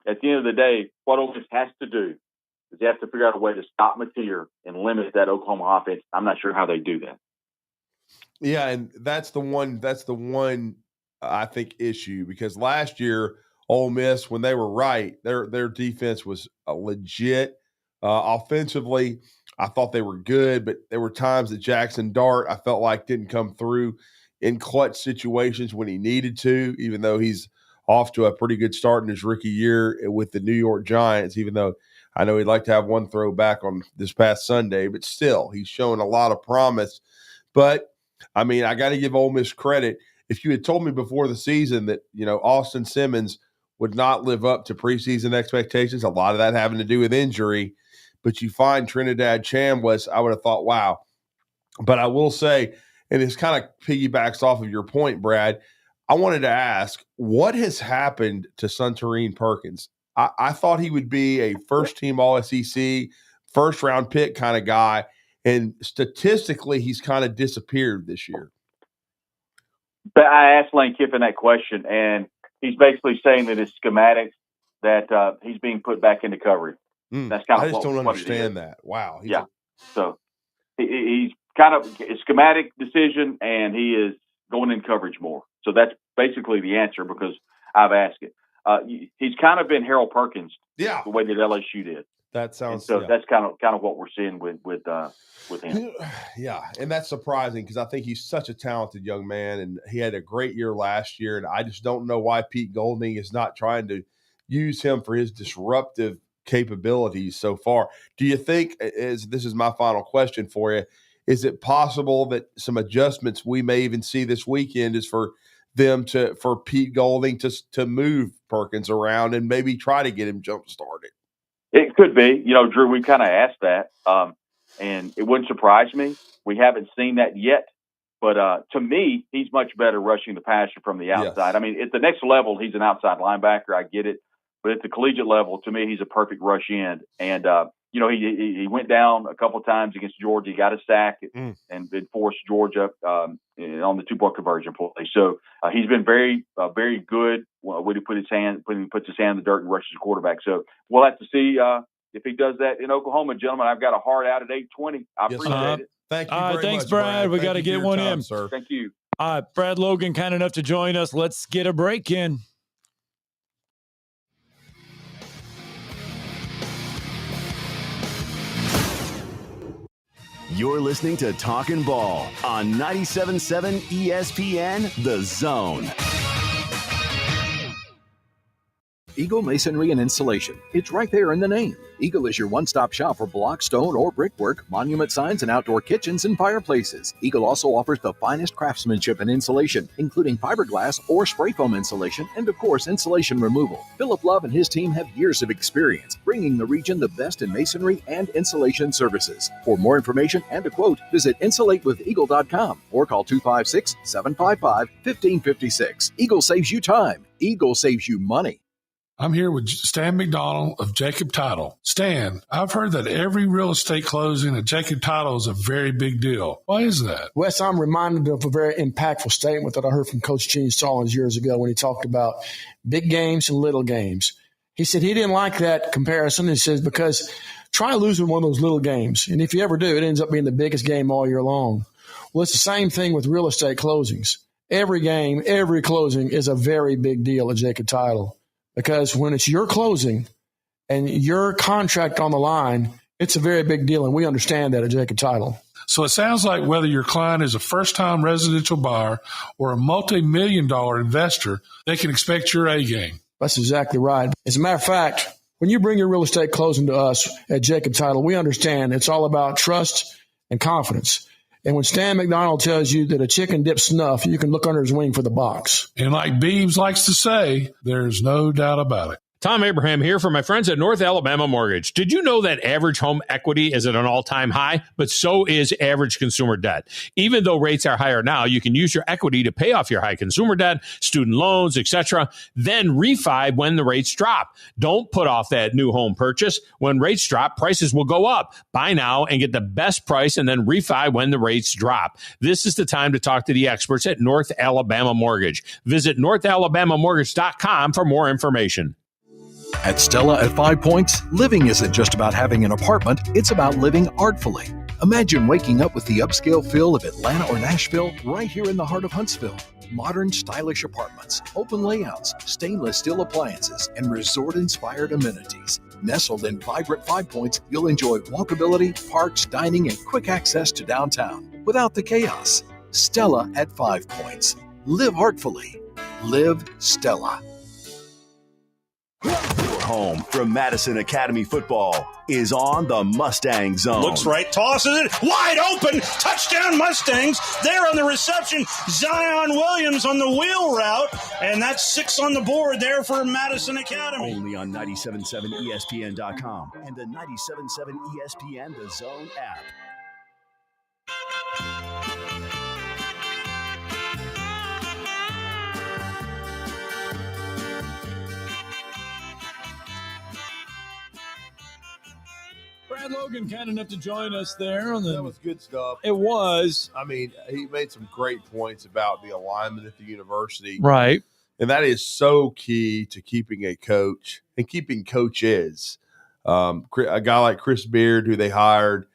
At the end of the day, what Ole Miss has to do is they have to figure out a way to stop Mateer and limit that Oklahoma offense. I'm not sure how they do that. Yeah, and that's the one I think issue, because last year Ole Miss, when they were right, their defense was legit. Offensively, I thought they were good, but there were times that Jackson Dart, I felt like, didn't come through in clutch situations when he needed to, even though he's off to a pretty good start in his rookie year with the New York Giants, even though I know he'd like to have one throw back on this past Sunday, but still, he's showing a lot of promise. But, I mean, I got to give Ole Miss credit. If you had told me before the season that, you know, Austin Simmons would not live up to preseason expectations, a lot of that having to do with injury, but you find Trinidad Chambliss, I would have thought, wow. But I will say, and this kind of piggybacks off of your point, Brad, I wanted to ask, what has happened to Suntarine Perkins? I thought he would be a first-team All-SEC, first-round pick kind of guy, and statistically he's kind of disappeared this year. But I asked Lane Kiffin that question, and he's basically saying that it's schematic, that he's being put back into coverage. That's kind of I just don't understand that. Wow. So he's kind of a schematic decision, and he is going in coverage more. So that's basically the answer, because I've asked it. He's kind of been Harold Perkins, the way that LSU did. That sounds. And so that's kind of what we're seeing with him. Yeah, and that's surprising, because I think he's such a talented young man, and he had a great year last year. And I just don't know why Pete Golding is not trying to use him for his disruptive capabilities so far. Do you think, this is my final question for you, is it possible that some adjustments we may even see this weekend is for Pete Golding to move Perkins around and maybe try to get him jump started? It could be. You know, Drew, we kind of asked that, and it wouldn't surprise me. We haven't seen that yet. But to me, he's much better rushing the passer from the outside. Yes. I mean, at the next level, he's an outside linebacker. I get it. But at the collegiate level, to me, he's a perfect rush end. And, you know, he went down a couple of times against Georgia. He got a sack and then forced Georgia on the 2-point conversion play. So he's been very good when he puts his hand in the dirt and rushes the quarterback. So we'll have to see if he does that in Oklahoma. Gentlemen, I've got a hard out at 8:20. I appreciate it. Thank you very thanks, much, Brad. We got to get one time, in. Sir. Thank you. Brad Logan, kind enough to join us. Let's get a break in. You're listening to Talkin' Ball on 97.7 ESPN, The Zone. Eagle Masonry and Installation. It's right there in the name. Eagle is your one-stop shop for block, stone, or brickwork, monument signs, and outdoor kitchens and fireplaces. Eagle also offers the finest craftsmanship and insulation, including fiberglass or spray foam insulation, and of course, insulation removal. Philip Love and his team have years of experience, bringing the region the best in masonry and insulation services. For more information and a quote, visit insulatewitheagle.com or call 256-755-1556. Eagle saves you time. Eagle saves you money. I'm here with Stan McDonald of Jacob Title. Stan, I've heard that every real estate closing at Jacob Title is a very big deal. Why is that? Wes, I'm reminded of a very impactful statement that I heard from Coach Gene Stallings years ago when he talked about big games and little games. He said he didn't like that comparison. He says because Try losing one of those little games. And if you ever do, it ends up being the biggest game all year long. Well, it's the same thing with real estate closings. Every game, every closing is a very big deal at Jacob Title, because when it's your closing and your contract on the line, it's a very big deal, and we understand that at Jacob Title. So it sounds like whether your client is a first-time residential buyer or a multi-million-dollar investor, they can expect your A game. That's exactly right. As a matter of fact, when you bring your real estate closing to us at Jacob Title, we understand it's all about trust and confidence. And when Stan McDonald tells you that a chicken dips snuff, you can look under his wing for the box. And like Beebs likes to say, there's no doubt about it. Tom Abraham here for my friends at North Alabama Mortgage. Did you know that average home equity is at an all-time high? But so is average consumer debt. Even though rates are higher now, you can use your equity to pay off your high consumer debt, student loans, etc., then refi when the rates drop. Don't put off that new home purchase. When rates drop, prices will go up. Buy now and get the best price and then refi when the rates drop. This is the time to talk to the experts at North Alabama Mortgage. Visit NorthAlabamaMortgage.com for more information. At Stella at 5 Points, living isn't just about having an apartment, it's about living artfully. Imagine waking up with the upscale feel of Atlanta or Nashville right here in the heart of Huntsville. Modern, stylish apartments, open layouts, stainless steel appliances, and resort-inspired amenities. Nestled in vibrant 5 Points, you'll enjoy walkability, parks, dining, and quick access to downtown without the chaos. Stella at 5 Points. Live artfully. Live Stella. Home from Madison Academy football is on the Mustang Zone. Looks right, tosses it, wide open, touchdown Mustangs. There on the reception, Zion Williams on the wheel route, and that's 6 on the board there for Madison Academy. Only on 97.7 ESPN.com and the 97.7 ESPN The Zone app. Brad Logan, kind enough to join us there. That was good stuff. It was. I mean, he made some great points about the alignment at the university. Right. And that is so key to keeping a coach and keeping coaches. A guy like Chris Beard, who they hired,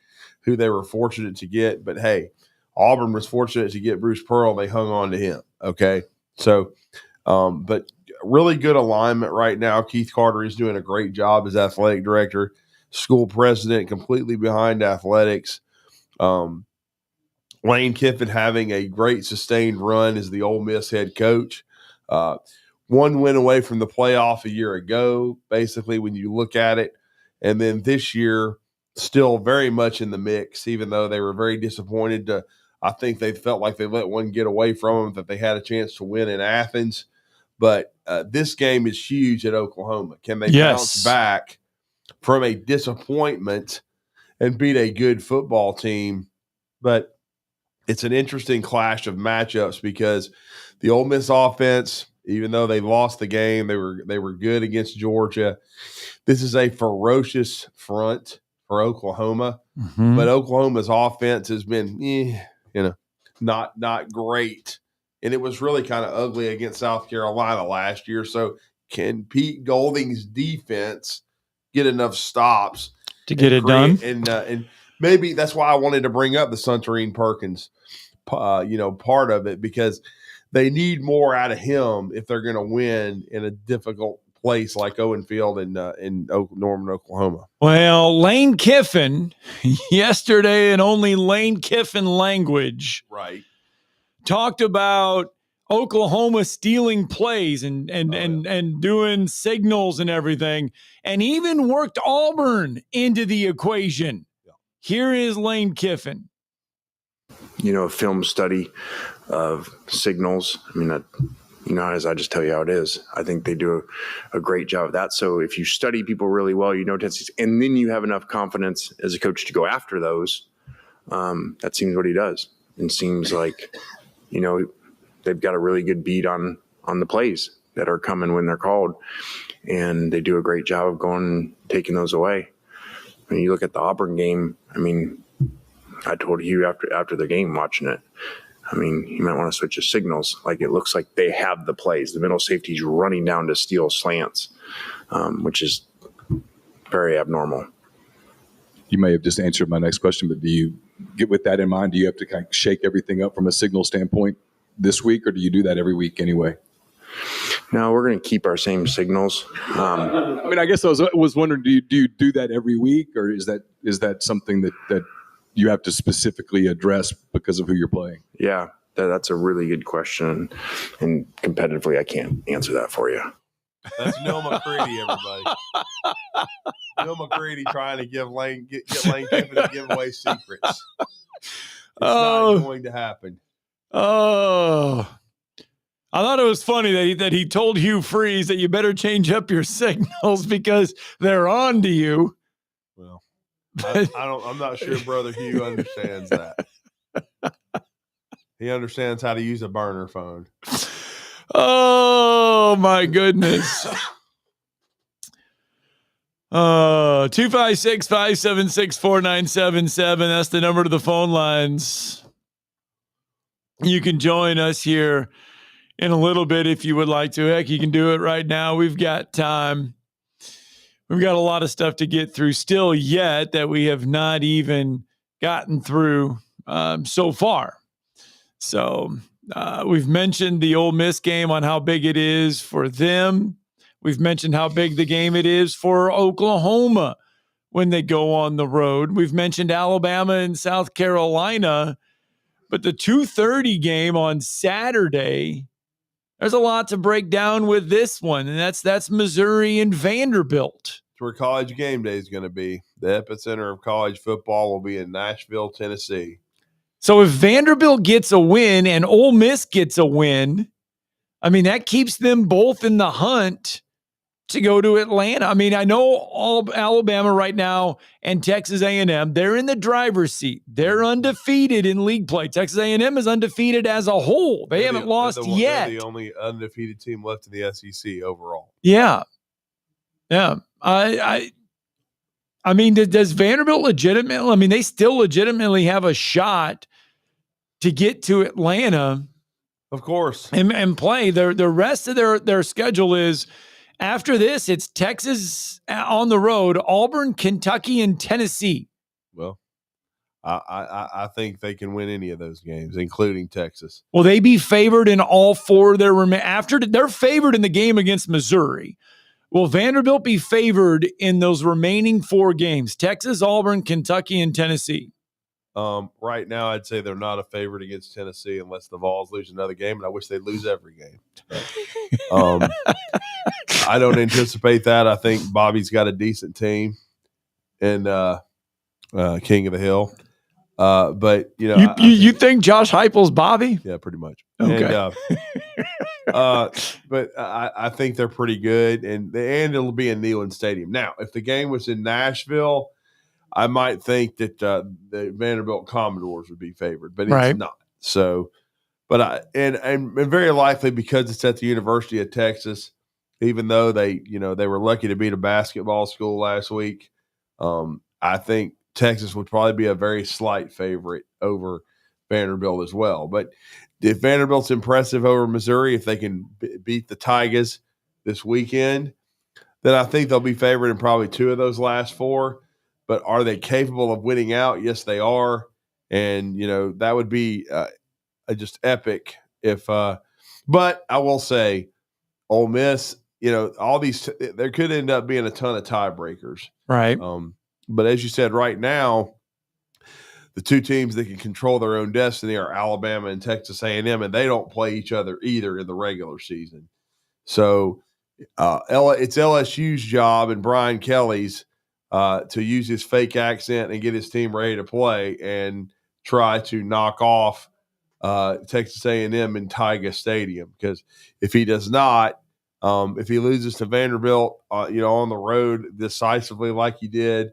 who they were fortunate to get. But, hey, Auburn was fortunate to get Bruce Pearl. They hung on to him, okay? So, but really good alignment right now. Keith Carter is doing a great job as athletic director. School president, completely behind athletics. Lane Kiffin having a great sustained run as the Ole Miss head coach. One win away from the playoff a year ago, basically, when you look at it. And then this year, still very much in the mix, even though they were very disappointed. I think they felt like they let one get away from them, that they had a chance to win in Athens. But this game is huge at Oklahoma. Can they bounce back from a disappointment and beat a good football team? But it's an interesting clash of matchups because the Ole Miss offense, even though they lost the game, they were good against Georgia. This is a ferocious front for Oklahoma, but Oklahoma's offense has been, not great, and it was really kind of ugly against South Carolina last year. So can Pete Golding's defense get enough stops to get it done? And maybe that's why I wanted to bring up the Suntarine Perkins, part of it, because they need more out of him if they're going to win in a difficult place like Owen Field in Norman, Oklahoma. Well, Lane Kiffin yesterday, in only Lane Kiffin language, right, talked about Oklahoma stealing plays and doing signals and everything, and even worked Auburn into the equation. Yeah. Here is Lane Kiffin. A film study of signals. I mean, as I just tell you how it is, I think they do a great job of that. So if you study people really well, tendencies, and then you have enough confidence as a coach to go after those, that seems what he does. And seems like, they've got a really good beat on the plays that are coming when they're called. And they do a great job of going and taking those away. When you look at the Auburn game, I told Hugh after the game watching it, you might want to switch the signals. Like, it looks like they have the plays. The middle safety's running down to steal slants, which is very abnormal. You may have just answered my next question, but do you get with that in mind? Do you have to kind of shake everything up from a signal standpoint this week, or do you do that every week anyway? No, we're going to keep our same signals. I mean, I guess I was wondering, do you do that every week, or is that something that you have to specifically address because of who you're playing? Yeah, that's a really good question, and competitively, I can't answer that for you. That's Neil McCready, everybody. Neil McCready trying to get Lane Kiffin to give away secrets. It's not going to happen. Oh, I thought it was funny that he told Hugh Freeze that you better change up your signals because they're on to you. Well, I'm not sure Brother Hugh understands that. He understands how to use a burner phone. Oh my goodness. 256-576-4977. That's the number to the phone lines. You can join us here in a little bit if you would like to. Heck, you can do it right now. We've got time. We've got a lot of stuff to get through still yet that we have not even gotten through so far. So we've mentioned the Ole Miss game on how big it is for them. We've mentioned how big the game it is for Oklahoma when they go on the road. We've mentioned Alabama and South Carolina. But the 2:30 game on Saturday, there's a lot to break down with this one, and that's Missouri and Vanderbilt. It's where College Game Day is going to be. The epicenter of college football will be in Nashville, Tennessee. So if Vanderbilt gets a win and Ole Miss gets a win, I mean, that keeps them both in the hunt to go to Atlanta. I mean, I know all Alabama right now and Texas A&M, they're in the driver's seat. They're undefeated in league play. Texas A&M is undefeated as a whole. They haven't lost yet. They're the only undefeated team left in the SEC overall. Yeah. Yeah. I mean, does Vanderbilt legitimately, I mean, they still legitimately have a shot to get to Atlanta. Of course. And play. The rest of their schedule is, after this, it's Texas on the road, Auburn, Kentucky, and Tennessee. Well, I think they can win any of those games, including Texas. Will they be favored in all four of their after they're favored in the game against Missouri? Will Vanderbilt be favored in those remaining four games? Texas, Auburn, Kentucky, and Tennessee. Right now, I'd say they're not a favorite against Tennessee unless the Vols lose another game, and I wish they'd lose every game. I don't anticipate that. I think Bobby's got a decent team and King of the Hill. But, you think Josh Heupel's Bobby? Yeah, pretty much. Okay. But I think they're pretty good, and it'll be in Neyland Stadium. Now, if the game was in Nashville, I might think that the Vanderbilt Commodores would be favored, but it's not. So, but and very likely because it's at the University of Texas, even though they were lucky to beat a basketball school last week, I think Texas would probably be a very slight favorite over Vanderbilt as well. But if Vanderbilt's impressive over Missouri, if they can beat the Tigers this weekend, then I think they'll be favored in probably two of those last four. But are they capable of winning out? Yes, they are. And, that would be just epic if but I will say Ole Miss, all these there could end up being a ton of tiebreakers. Right. But as you said, right now, the two teams that can control their own destiny are Alabama and Texas A&M, and they don't play each other either in the regular season. So it's LSU's job and Brian Kelly's to use his fake accent and get his team ready to play and try to knock off Texas A&M in Tiger Stadium. Because if he does not, if he loses to Vanderbilt, on the road decisively like he did,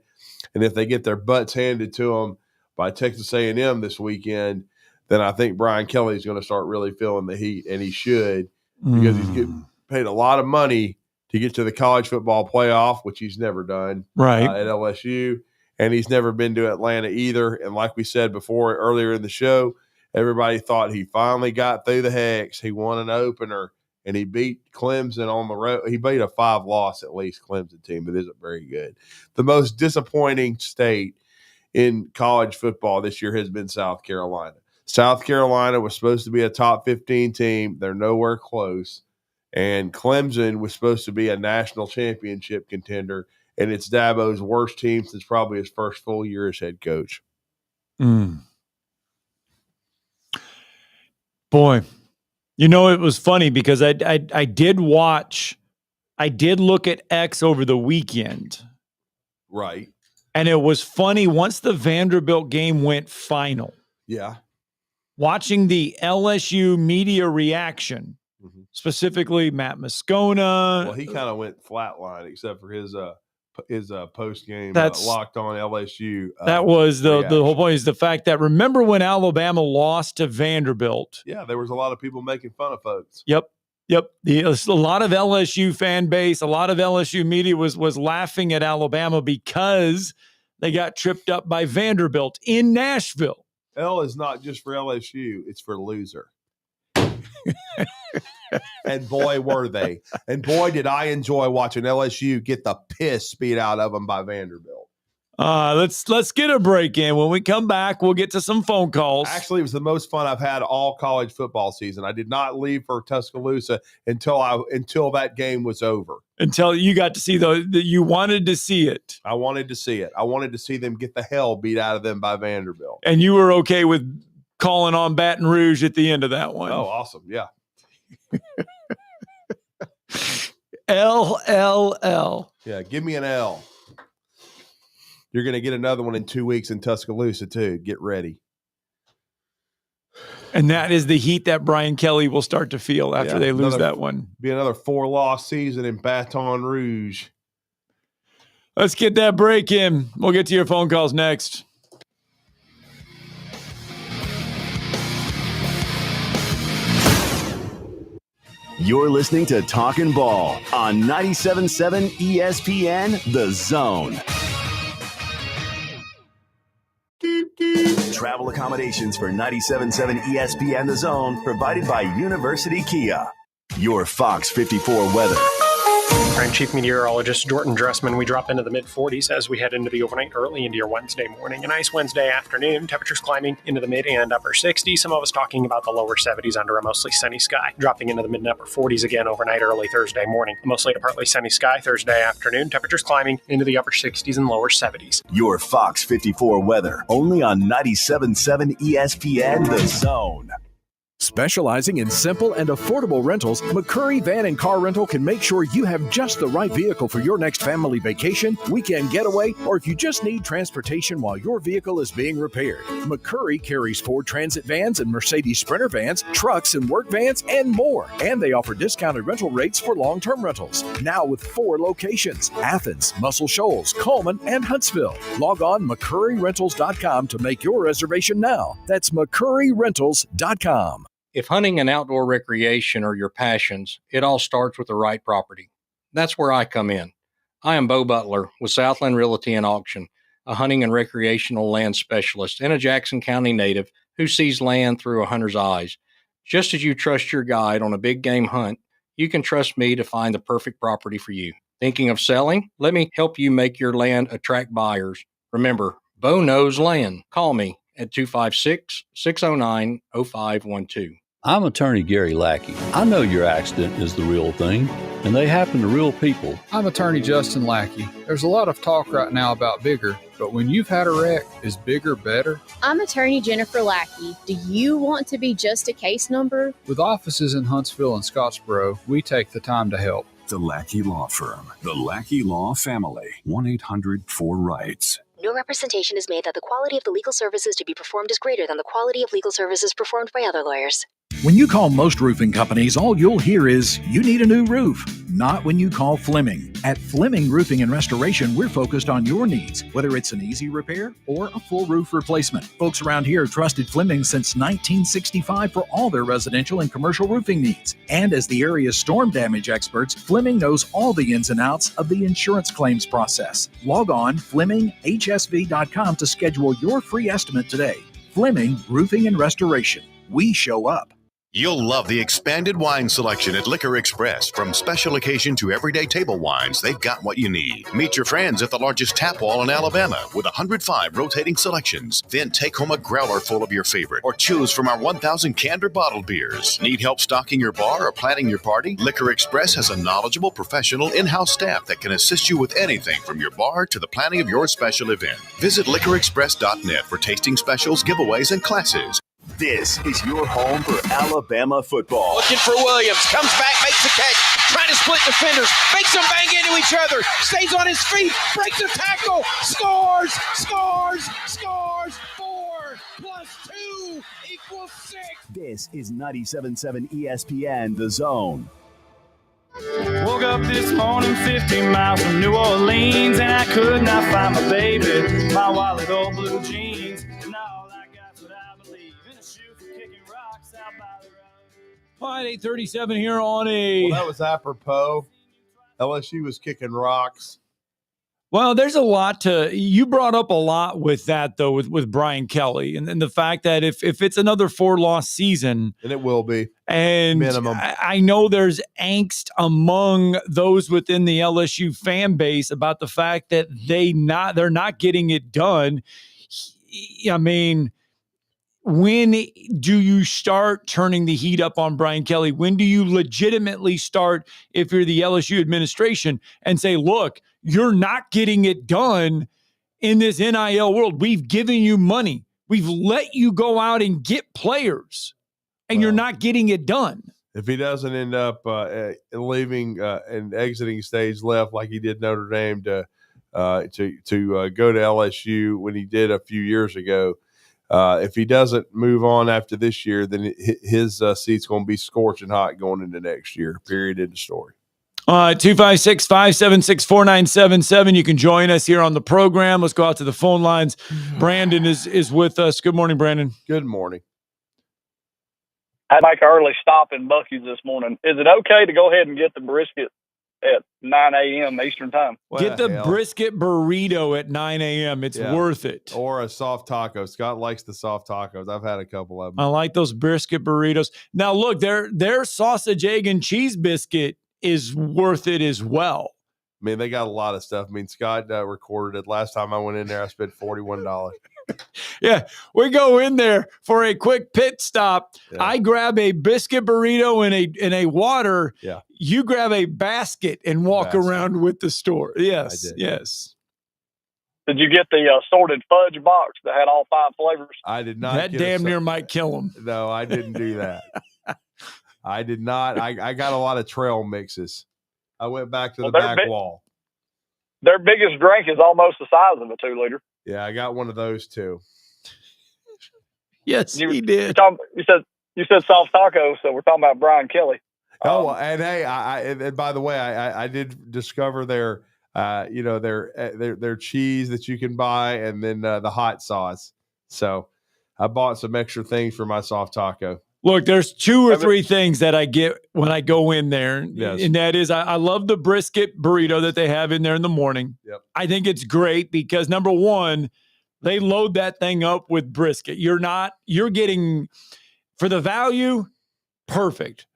and if they get their butts handed to them by Texas A&M this weekend, then I think Brian Kelly is going to start really feeling the heat, and he should, because he's getting paid a lot of money to get to the college football playoff, which he's never done at LSU, and he's never been to Atlanta either. And like we said before earlier in the show, everybody thought he finally got through the hex. He won an opener, and he beat Clemson on the road. He beat a 5-loss at least Clemson team that isn't very good. The most disappointing state in college football this year has been South Carolina. South Carolina was supposed to be a top 15 team. They're nowhere close. And Clemson was supposed to be a national championship contender, and it's Dabo's worst team since probably his first full year as head coach. Boy, it was funny because I did look at X over the weekend. Right. And it was funny once the Vanderbilt game went final. Yeah. Watching the LSU media reaction, specifically Matt Moscona. Well, he kind of went flatline except for his post-game Locked On LSU. That was the whole point, is the fact that, remember when Alabama lost to Vanderbilt? Yeah, there was a lot of people making fun of folks. Yep. A lot of LSU fan base, a lot of LSU media was laughing at Alabama because they got tripped up by Vanderbilt in Nashville. L is not just for LSU, it's for loser. And boy, were they. And boy, did I enjoy watching LSU get the piss beat out of them by Vanderbilt. Let's get a break in. When we come back, we'll get to some phone calls. Actually, it was the most fun I've had all college football season. I did not leave for Tuscaloosa until that game was over. Until you got to see you wanted to see it. I wanted to see it. I wanted to see them get the hell beat out of them by Vanderbilt. And you were okay with calling on Baton Rouge at the end of that one. Oh, awesome. Yeah. LLL. Yeah, give me an L. You're going to get another one in 2 weeks in Tuscaloosa, too. Get ready. And that is the heat that Brian Kelly will start to feel after they lose that one. Be another 4-loss season in Baton Rouge. Let's get that break in. We'll get to your phone calls next. You're listening to Talkin' Ball on 97.7 ESPN The Zone. Travel accommodations for 97.7 ESPN The Zone provided by University Kia. Your Fox 54 weather. I'm Chief Meteorologist Jordan Dressman. We drop into the mid-40s as we head into the overnight early into your Wednesday morning. A nice Wednesday afternoon. Temperatures climbing into the mid and upper 60s. Some of us talking about the lower 70s under a mostly sunny sky. Dropping into the mid and upper 40s again overnight early Thursday morning. A mostly to partly sunny sky Thursday afternoon. Temperatures climbing into the upper 60s and lower 70s. Your Fox 54 weather. Only on 97.7 ESPN The Zone. Specializing in simple and affordable rentals, McCurry Van and Car Rental can make sure you have just the right vehicle for your next family vacation, weekend getaway, or if you just need transportation while your vehicle is being repaired. McCurry carries Ford Transit vans and Mercedes Sprinter vans, trucks and work vans, and more. And they offer discounted rental rates for long-term rentals. Now with 4 locations: Athens, Muscle Shoals, Coleman, and Huntsville. Log on McCurryRentals.com to make your reservation now. That's McCurryRentals.com. If hunting and outdoor recreation are your passions, it all starts with the right property. That's where I come in. I am Bo Butler with Southland Realty and Auction, a hunting and recreational land specialist and a Jackson County native who sees land through a hunter's eyes. Just as you trust your guide on a big game hunt, you can trust me to find the perfect property for you. Thinking of selling? Let me help you make your land attract buyers. Remember, Bo knows land. Call me at 256-609-0512. I'm attorney Gary Lackey. I know your accident is the real thing, and they happen to real people. I'm attorney Justin Lackey. There's a lot of talk right now about bigger, but when you've had a wreck, is bigger better? I'm attorney Jennifer Lackey. Do you want to be just a case number? With offices in Huntsville and Scottsboro, we take the time to help. The Lackey Law Firm. The Lackey Law Family. 1-800-4RIGHTS. No representation is made that the quality of the legal services to be performed is greater than the quality of legal services performed by other lawyers. When you call most roofing companies, all you'll hear is, you need a new roof. Not when you call Fleming. At Fleming Roofing and Restoration, we're focused on your needs, whether it's an easy repair or a full roof replacement. Folks around here have trusted Fleming since 1965 for all their residential and commercial roofing needs. And as the area's storm damage experts, Fleming knows all the ins and outs of the insurance claims process. Log on FlemingHSV.com to schedule your free estimate today. Fleming Roofing and Restoration. We show up. You'll love the expanded wine selection at Liquor Express. From special occasion to everyday table wines, they've got what you need. Meet your friends at the largest tap wall in Alabama with 105 rotating selections. Then take home a growler full of your favorite or choose from our 1,000 canned or bottled beers. Need help stocking your bar or planning your party? Liquor Express has a knowledgeable, professional, in-house staff that can assist you with anything from your bar to the planning of your special event. Visit liquorexpress.net for tasting specials, giveaways, and classes. This is your home for Alabama football. Looking for Williams. Comes back, makes the catch. Trying to split defenders. Makes them bang into each other. Stays on his feet. Breaks a tackle. Scores. 4 + 2 = 6. This is 97.7 ESPN, The Zone. Woke up this morning 50 miles from New Orleans, and I could not find my baby, my wallet or blue jeans. And all I got's what I believe in a shoe for kicking rocks out by the road. All right, 8:37 here on a... Well, that was apropos. LSU was kicking rocks. Well, there's a lot to... You brought up a lot with that, though, with Brian Kelly, and the fact that if it's another 4-loss season... And it will be. And minimum. I know there's angst among those within the LSU fan base about the fact that they're not getting it done. I mean, when do you start turning the heat up on Brian Kelly? When do you legitimately start, if you're the LSU administration, and say, look, you're not getting it done in this NIL world. We've given you money. We've let you go out and get players, and you're not getting it done. If he doesn't end up leaving and exiting stage left like he did Notre Dame to go to LSU when he did a few years ago, if he doesn't move on after this year, then his seat's going to be scorching hot going into next year. Period. End of story. 256-576-4977. You can join us here on the program. Let's go out to the phone lines. Brandon is with us. Good morning, Brandon. Good morning. I had like an early stop in Buc-ee's this morning. Is it okay to go ahead and get the brisket at 9 a.m. Eastern time? Get the brisket burrito at 9 a.m. It's worth it. Or a soft taco. Scott likes the soft tacos. I've had a couple of them. I like those brisket burritos. Now, look, their sausage, egg, and cheese biscuit is worth it as well. I mean, they got a lot of stuff. I mean, Scott recorded it. Last time I went in there, I spent $41. Yeah, we go in there for a quick pit stop. Yeah. I grab a biscuit burrito and a water. Yeah. You grab a basket and walk around with the store. Yes, yes. Did you get the sorted fudge box that had all 5 flavors? I did not. That damn near might kill him. No, I didn't do that. I did not. I got a lot of trail mixes. I went back to the back wall. Their biggest drink is almost the size of a 2-liter. Yeah, I got one of those too. Yes, he did. You said soft taco, so we're talking about Brian Kelly. Oh, and hey, and by the way, I did discover their cheese that you can buy, and then the hot sauce. So I bought some extra things for my soft taco. Look, there's 2 or 3 things that I get when I go in there. Yes. And that is I love the brisket burrito that they have in there in the morning. Yep. I think it's great because, number one, they load that thing up with brisket. You're getting, for the value, perfect.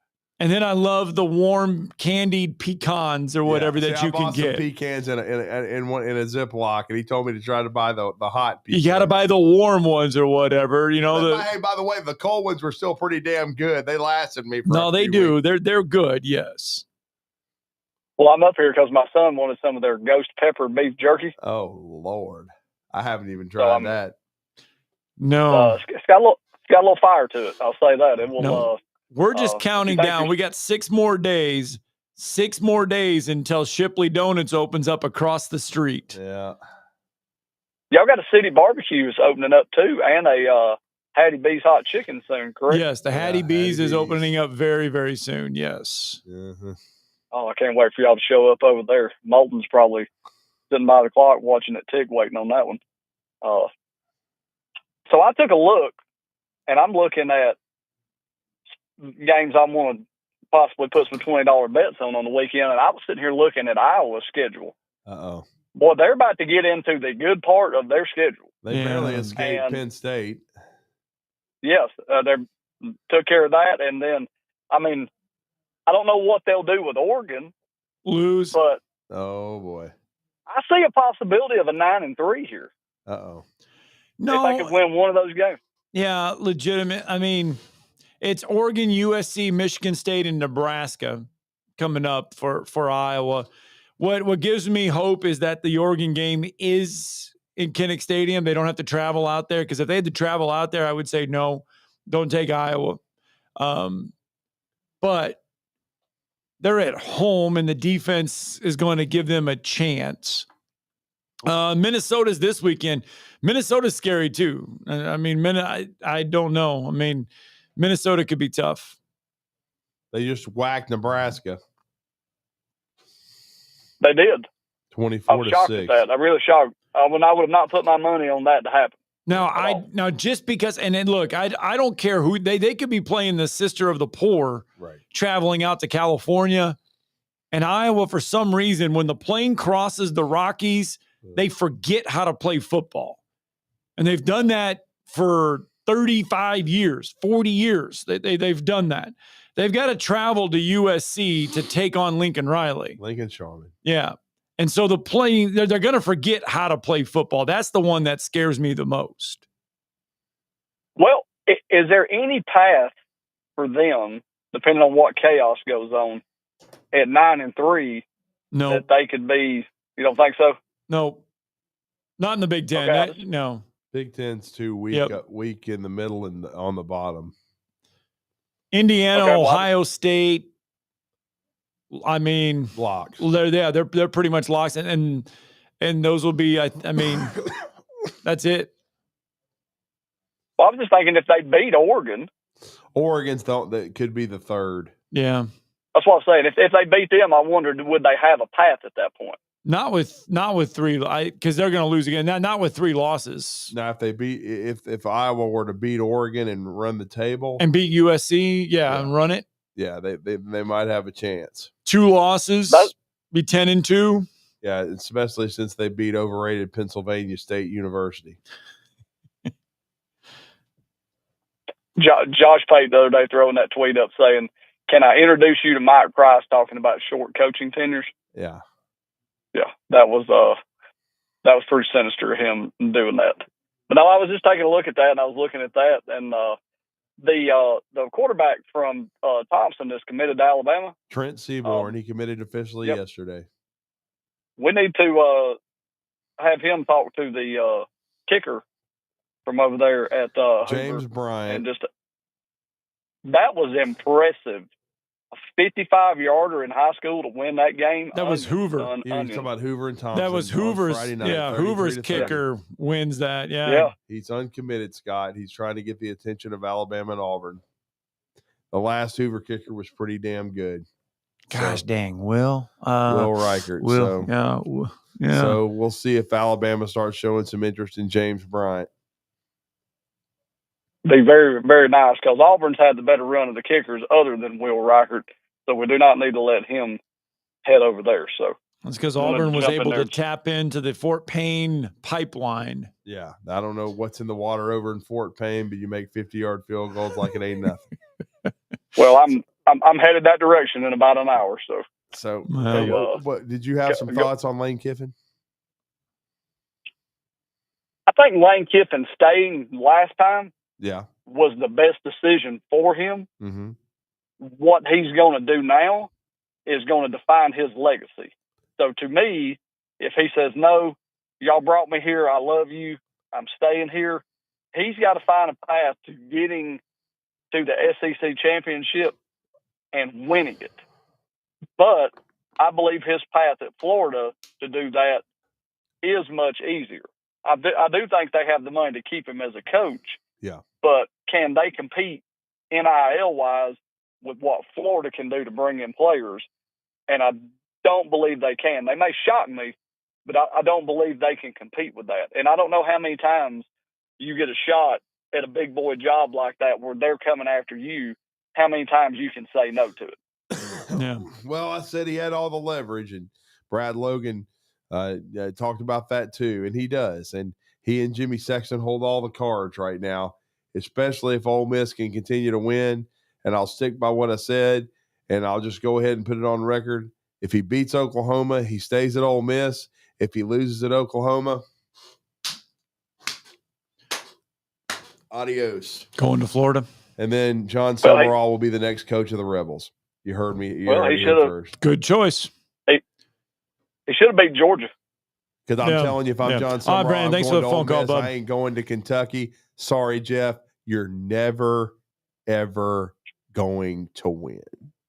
And then I love the warm candied pecans or whatever that you can get. Some pecans in a Ziploc, and he told me to try to buy the hot pecans. You got to buy the warm ones or whatever. You know. Hey, by the way, the cold ones were still pretty damn good. They lasted me. They do. Weeks. They're good. Yes. Well, I'm up here because my son wanted some of their ghost pepper beef jerky. Oh Lord, I haven't even tried that. No, it's got a little fire to it. I'll say that. It will. No. We're just counting down. We got 6 more days. 6 more days until Shipley Donuts opens up across the street. Yeah. Y'all got a City Barbecues opening up too, and a Hattie B's hot chicken soon, correct? Yes, the Hattie B's is opening up very, very soon. Yes. Mm-hmm. Oh, I can't wait for y'all to show up over there. Moulton's probably sitting by the clock watching it tick, waiting on that one. So I took a look, and I'm looking at games I want to possibly put some $20 bets on the weekend, and I was sitting here looking at Iowa's schedule. Uh-oh. Boy, they're about to get into the good part of their schedule. They barely escaped Penn State. Yes, they're took care of that. And then, I mean, I don't know what they'll do with Oregon. Lose. But oh boy, I see a possibility of a 9-3 here. Uh-oh. No, if they could win one of those games. Yeah, legitimate. I mean, it's Oregon, USC, Michigan State, and Nebraska coming up for Iowa. What gives me hope is that the Oregon game is in Kinnick Stadium. They don't have to travel out there, because if they had to travel out there, I would say no, don't take Iowa. But they're at home, and the defense is going to give them a chance. Minnesota's this weekend. Minnesota's scary too. I mean, I don't know. I mean, Minnesota could be tough. They just whacked Nebraska. They did. 24-6. I was shocked at that. I'm really shocked. When I would have not put my money on that to happen. Now just because, and then look, I don't care who they could be playing the sister of the poor, right? Traveling out to California and Iowa for some reason. When the plane crosses the Rockies, they forget how to play football, and they've done that for 35 years, 40 years. They've done that. They've got to travel to USC to take on Lincoln Riley. Lincoln Sharman. Yeah. And so the plane, they're going to forget how to play football. That's the one that scares me the most. Well, is there any path for them, depending on what chaos goes on, at 9-3, no, that they could be? You don't think so? No, not in the Big Ten. Okay, No. Big Ten's too weak, weak in the middle and on the bottom. Indiana, Ohio State. I mean, locks. They're pretty much locks, and those will be. I mean, that's it. Well, I'm just thinking if they beat Oregon, that could be the third. Yeah, that's what I'm saying. If they beat them, I wondered, would they have a path at that point? Not with three, because they're going to lose again. Not with three losses. Now, if they if Iowa were to beat Oregon and run the table and beat USC, and run it, they might have a chance. 2 losses, be 10-2. Yeah, especially since they beat overrated Pennsylvania State University. Josh Pate the other day throwing that tweet up saying, "Can I introduce you to Mike Price talking about short coaching tenures?" Yeah. Yeah, that was pretty sinister of him doing that. But no, I was just taking a look at that, and I was looking at that, and the quarterback from Thompson is committed to Alabama. Trent Seaborn, he committed officially yesterday. We need to have him talk to the kicker from over there at James Hoover, Bryant. and that was impressive. A 55-yarder in high school to win that game. That was Hoover. You were talking about Hoover and Thompson. That was Hoover's. Friday night, Hoover's kicker wins that. Yeah. He's uncommitted, Scott. He's trying to get the attention of Alabama and Auburn. The last Hoover kicker was pretty damn good. Gosh dang, Will Reichert. Will, yeah. So we'll see if Alabama starts showing some interest in James Bryant. Be very, very nice, because Auburn's had the better run of the kickers other than Will Reichert, so we do not need to let him head over there. So that's because Auburn was able to tap into the Fort Payne pipeline. Yeah, I don't know what's in the water over in Fort Payne, but you make 50-yard field goals like it ain't nothing. Well, I'm headed that direction in about an hour. So what did you have some thoughts on Lane Kiffin? I think Lane Kiffin staying last time was the best decision for him. Mm-hmm. What he's going to do now is going to define his legacy. So to me, if he says, no, y'all brought me here, I love you, I'm staying here, he's got to find a path to getting to the SEC championship and winning it. But I believe his path at Florida to do that is much easier. I do think they have the money to keep him as a coach. Yeah. But can they compete NIL-wise with what Florida can do to bring in players? And I don't believe they can. They may shock me, but I don't believe they can compete with that. And I don't know how many times you get a shot at a big boy job like that where they're coming after you, how many times you can say no to it. Yeah. Well, I said he had all the leverage, and Brad Logan talked about that too, and he does. And he and Jimmy Sexton hold all the cards right now especially if Ole Miss can continue to win. And I'll stick by what I said, and I'll just go ahead and put it on record. If he beats Oklahoma, he stays at Ole Miss. If he loses at Oklahoma, adios. Going to Florida. And then John Summerall will be the next coach of the Rebels. You heard me. You heard me first. Good choice. He should have beat Georgia. Because I'm telling you, if I'm John Summerall, Brandon, thanks for the phone call, bud. I ain't going to Kentucky. Sorry, Jeff. You're never, ever going to win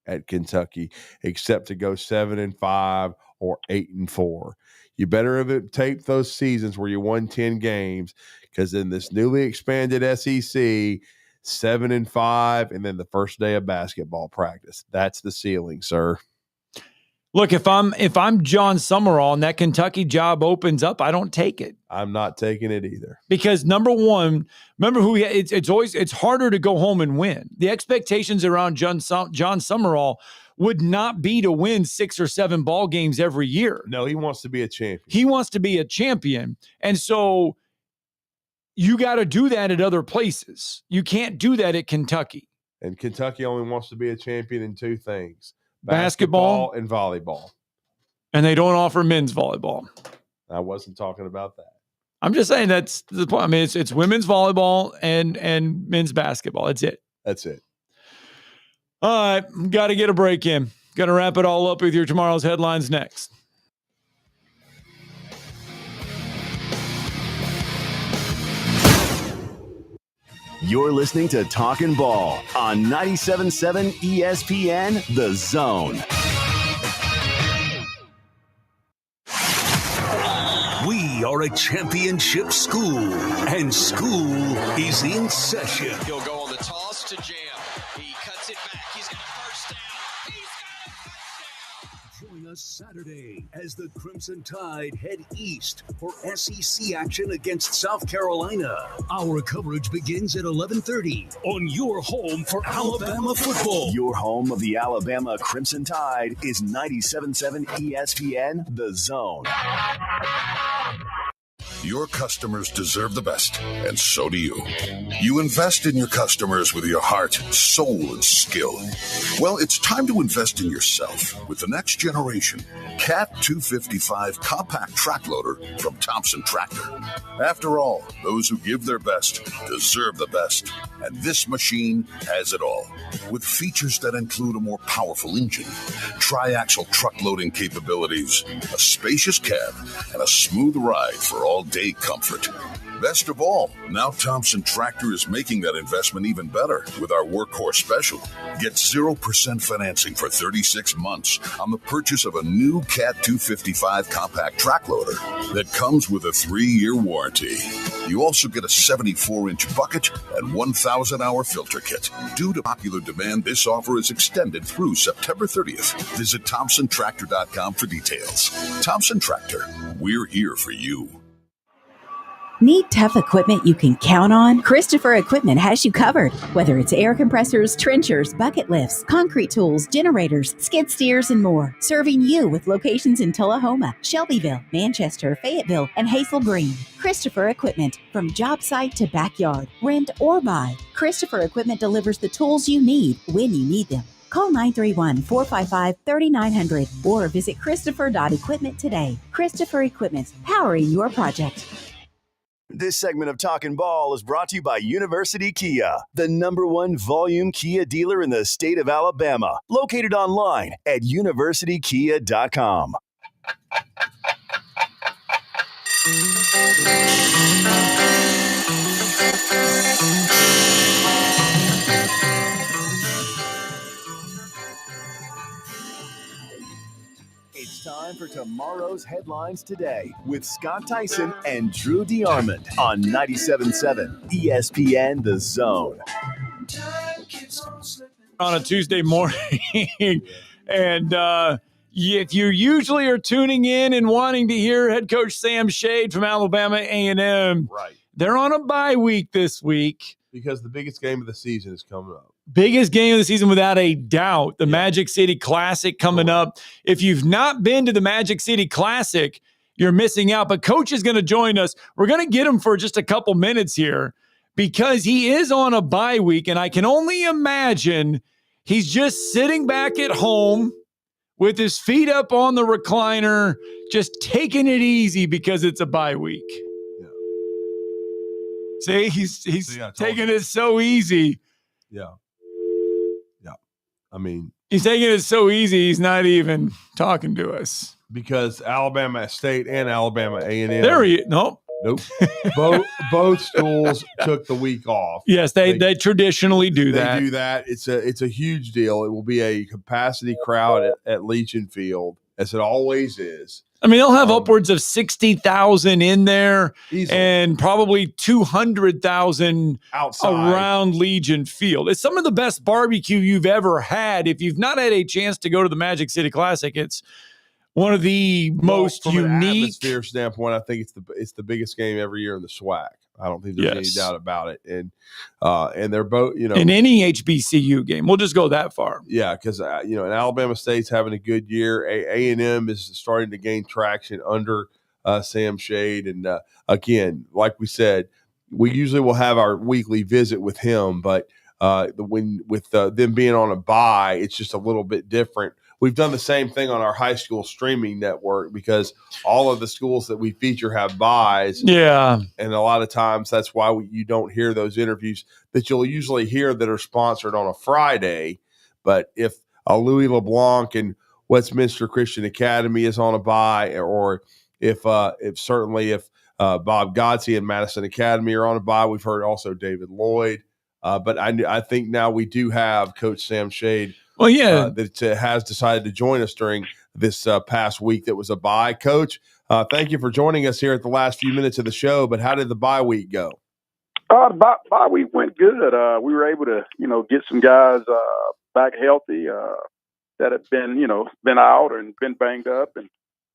at Kentucky except to go 7-5 or 8-4. You better have taped those seasons where you won 10 games, because in this newly expanded SEC, 7-5, and then the first day of basketball practice. That's the ceiling, sir. Look, if I'm John Summerall and that Kentucky job opens up, I don't take it. I'm not taking it either. Because number one, remember it's harder to go home and win. The expectations around John Summerall would not be to win 6 or 7 ball games every year. No, he wants to be a champion. He wants to be a champion. And so you got to do that at other places. You can't do that at Kentucky. And Kentucky only wants to be a champion in 2 things. Basketball and volleyball. And they don't offer men's volleyball. I wasn't talking about that. I'm just saying that's the point. I mean, it's women's volleyball and men's basketball. That's it. That's it. All right. Got to get a break in. Got to wrap it all up with your tomorrow's headlines next. You're listening to Talkin' Ball on 97.7 ESPN, The Zone. We are a championship school, and school is in session. He'll go on the toss to Jam. He cuts it back. He's got a first down. Join us Saturday as the Crimson Tide head east for SEC action against South Carolina. Our coverage begins at 11:30 on your home for Alabama football. Your home of the Alabama Crimson Tide is 97.7 ESPN, The Zone. Your customers deserve the best, and so do you. You invest in your customers with your heart, soul, and skill. Well, it's time to invest in yourself with the next generation Cat 255 compact track loader from Thompson Tractor. After all, those who give their best deserve the best, and this machine has it all. With features that include a more powerful engine, tri-axle truck loading capabilities, a spacious cab, and a smooth ride for all-day comfort. Best of all, now Thompson Tractor is making that investment even better with our Workhorse Special. Get 0% financing for 36 months on the purchase of a new Cat 255 compact track loader that comes with a 3-year warranty. You also get a 74-inch bucket and 1,000-hour filter kit. Due to popular demand, this offer is extended through September 30th. Visit ThompsonTractor.com for details. Thompson Tractor, we're here for you. Need tough equipment you can count on? Christopher Equipment has you covered. Whether it's air compressors, trenchers, bucket lifts, concrete tools, generators, skid steers, and more. Serving you with locations in Tullahoma, Shelbyville, Manchester, Fayetteville, and Hazel Green. Christopher Equipment. From job site to backyard, rent or buy. Christopher Equipment delivers the tools you need when you need them. Call 931-455-3900 or visit Christopher.equipment today. Christopher Equipment, powering your project. This segment of Talkin' Ball is brought to you by University Kia, the #1 volume Kia dealer in the state of Alabama. Located online at universitykia.com. It's time for tomorrow's headlines today with Scott Tyson and Drew DeArmond on 97.7 ESPN The Zone. On a Tuesday morning, and if you usually are tuning in and wanting to hear head coach Sam Shade from Alabama A&M, right? They're on a bye week this week because the biggest game of the season is coming up. Biggest game of the season without a doubt. The Magic City Classic coming up. If you've not been to the Magic City Classic, you're missing out. But Coach is going to join us. We're going to get him for just a couple minutes here because he is on a bye week, and I can only imagine he's just sitting back at home with his feet up on the recliner, just taking it easy because it's a bye week. Yeah. See, he's taking it so easy. Yeah. Yeah. I mean, he's taking it so easy, he's not even talking to us. Because Alabama State and Alabama A&M. There he is. Nope. Both schools took the week off. Yes, they traditionally do that. They do that. It's a huge deal. It will be a capacity crowd at Legion Field, as it always is. I mean, they'll have upwards of 60,000 in there easily. And probably 200,000 outside around Legion Field. It's some of the best barbecue you've ever had. If you've not had a chance to go to the Magic City Classic, it's one of the most from unique. An atmosphere standpoint, I think it's the biggest game every year in the SWAC. I don't think there's any doubt about it. And they're both, in any HBCU game, we'll just go that far. Yeah, because and Alabama State's having a good year. A&M is starting to gain traction under Sam Shade, and again, like we said, we usually will have our weekly visit with him, but with them being on a bye, it's just a little bit different. We've done the same thing on our high school streaming network because all of the schools that we feature have byes. Yeah. And a lot of times that's why you don't hear those interviews that you'll usually hear that are sponsored on a Friday. But if a Louis LeBlanc and Westminster Christian Academy is on a bye, or if Bob Godsey and Madison Academy are on a bye, we've heard also David Lloyd. But I think now we do have Coach Sam Shade. Well, yeah, that has decided to join us during this past week that was a bye. Coach, thank you for joining us here at the last few minutes of the show. But how did the bye week go? The bye week went good. We were able to, get some guys back healthy that had been out and been banged up, and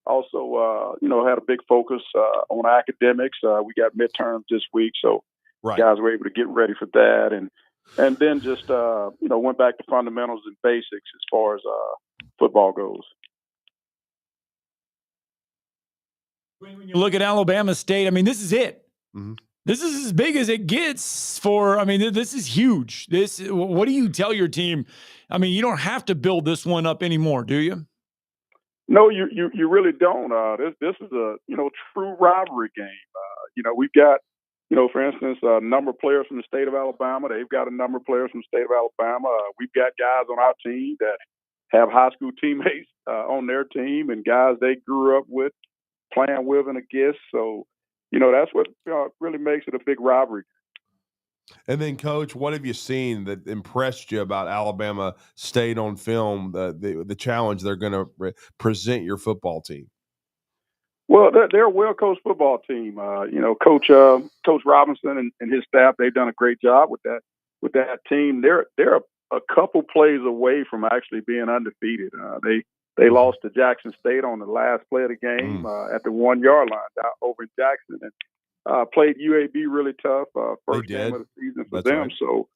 also, had a big focus on academics. We got midterms this week, so guys were able to get ready for that, and then just, went back to fundamentals and basics as far as football goes. When you look at Alabama State, I mean, this is it. Mm-hmm. This is as big as it gets this is huge. What do you tell your team? I mean, you don't have to build this one up anymore, do you? No, you really don't. This is a, true rivalry game. We've got, for instance, a number of players from the state of Alabama. They've got a number of players from the state of Alabama. We've got guys on our team that have high school teammates on their team and guys they grew up with, playing with and against. So, that's what really makes it a big rivalry. And then, Coach, what have you seen that impressed you about Alabama State on film, the challenge they're going to present your football team? Well, they're a well-coached football team. Coach Robinson and his staff, they've done a great job with that team. They're a couple plays away from actually being undefeated. They lost to Jackson State on the last play of the game at the 1 yard line down over in Jackson, and played UAB really tough first game of the season for them. Right. So,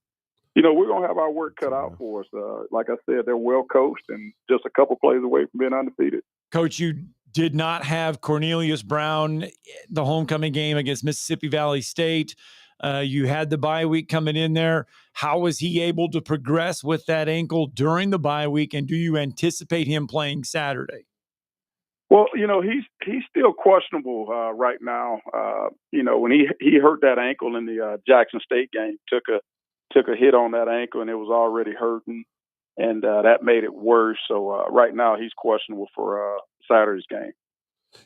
we're gonna have our work cut out for us. Like I said, they're well coached and just a couple plays away from being undefeated. Coach, you did not have Cornelius Brown the homecoming game against Mississippi Valley State. You had the bye week coming in there. How was he able to progress with that ankle during the bye week, and do you anticipate him playing Saturday? Well, he's still questionable right now. When he hurt that ankle in the Jackson State game, took a hit on that ankle, and it was already hurting, and that made it worse. So right now he's questionable for Saturday's game.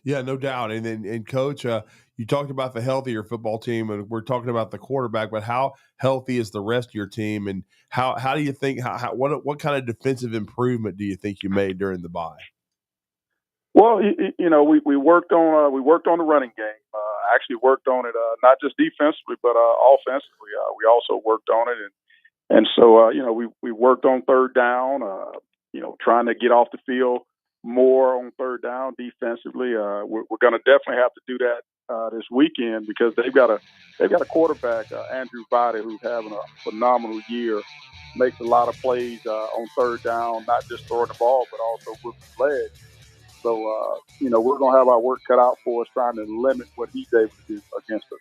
Yeah, no doubt. And Coach, you talked about the healthier football team, and we're talking about the quarterback, but how healthy is the rest of your team, and how do you think what kind of defensive improvement do you think you made during the bye? Well, we worked on the running game. Actually worked on it not just defensively but offensively. We also worked on it, and so we worked on third down. Trying to get off the field more on third down defensively. We're going to definitely have to do that this weekend because they've got a quarterback, Andrew Vada, who's having a phenomenal year. Makes a lot of plays on third down, not just throwing the ball, but also with his legs. So, we're going to have our work cut out for us trying to limit what he's able to do against us.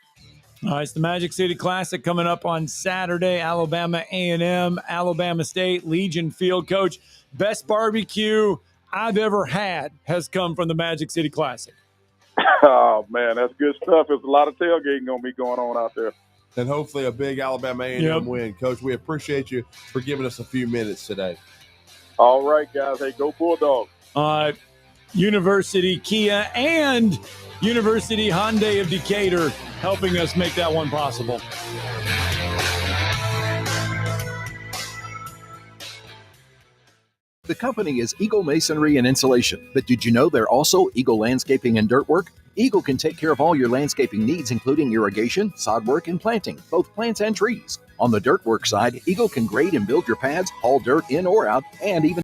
It's the Magic City Classic coming up on Saturday. Alabama A&M, Alabama State, Legion Field. Coach, best barbecue I've ever had has come from the Magic City Classic. Oh, man, that's good stuff. There's a lot of tailgating going to be going on out there. And hopefully a big Alabama A&M win. Coach, we appreciate you for giving us a few minutes today. All right, guys. Hey, go Bulldogs. University Kia and University Hyundai of Decatur helping us make that one possible. The company is Eagle Masonry and Insulation, but did you know they're also Eagle Landscaping and Dirt Work? Eagle can take care of all your landscaping needs, including irrigation, sod work, and planting, both plants and trees. On the dirt work side, Eagle can grade and build your pads, haul dirt in or out, and even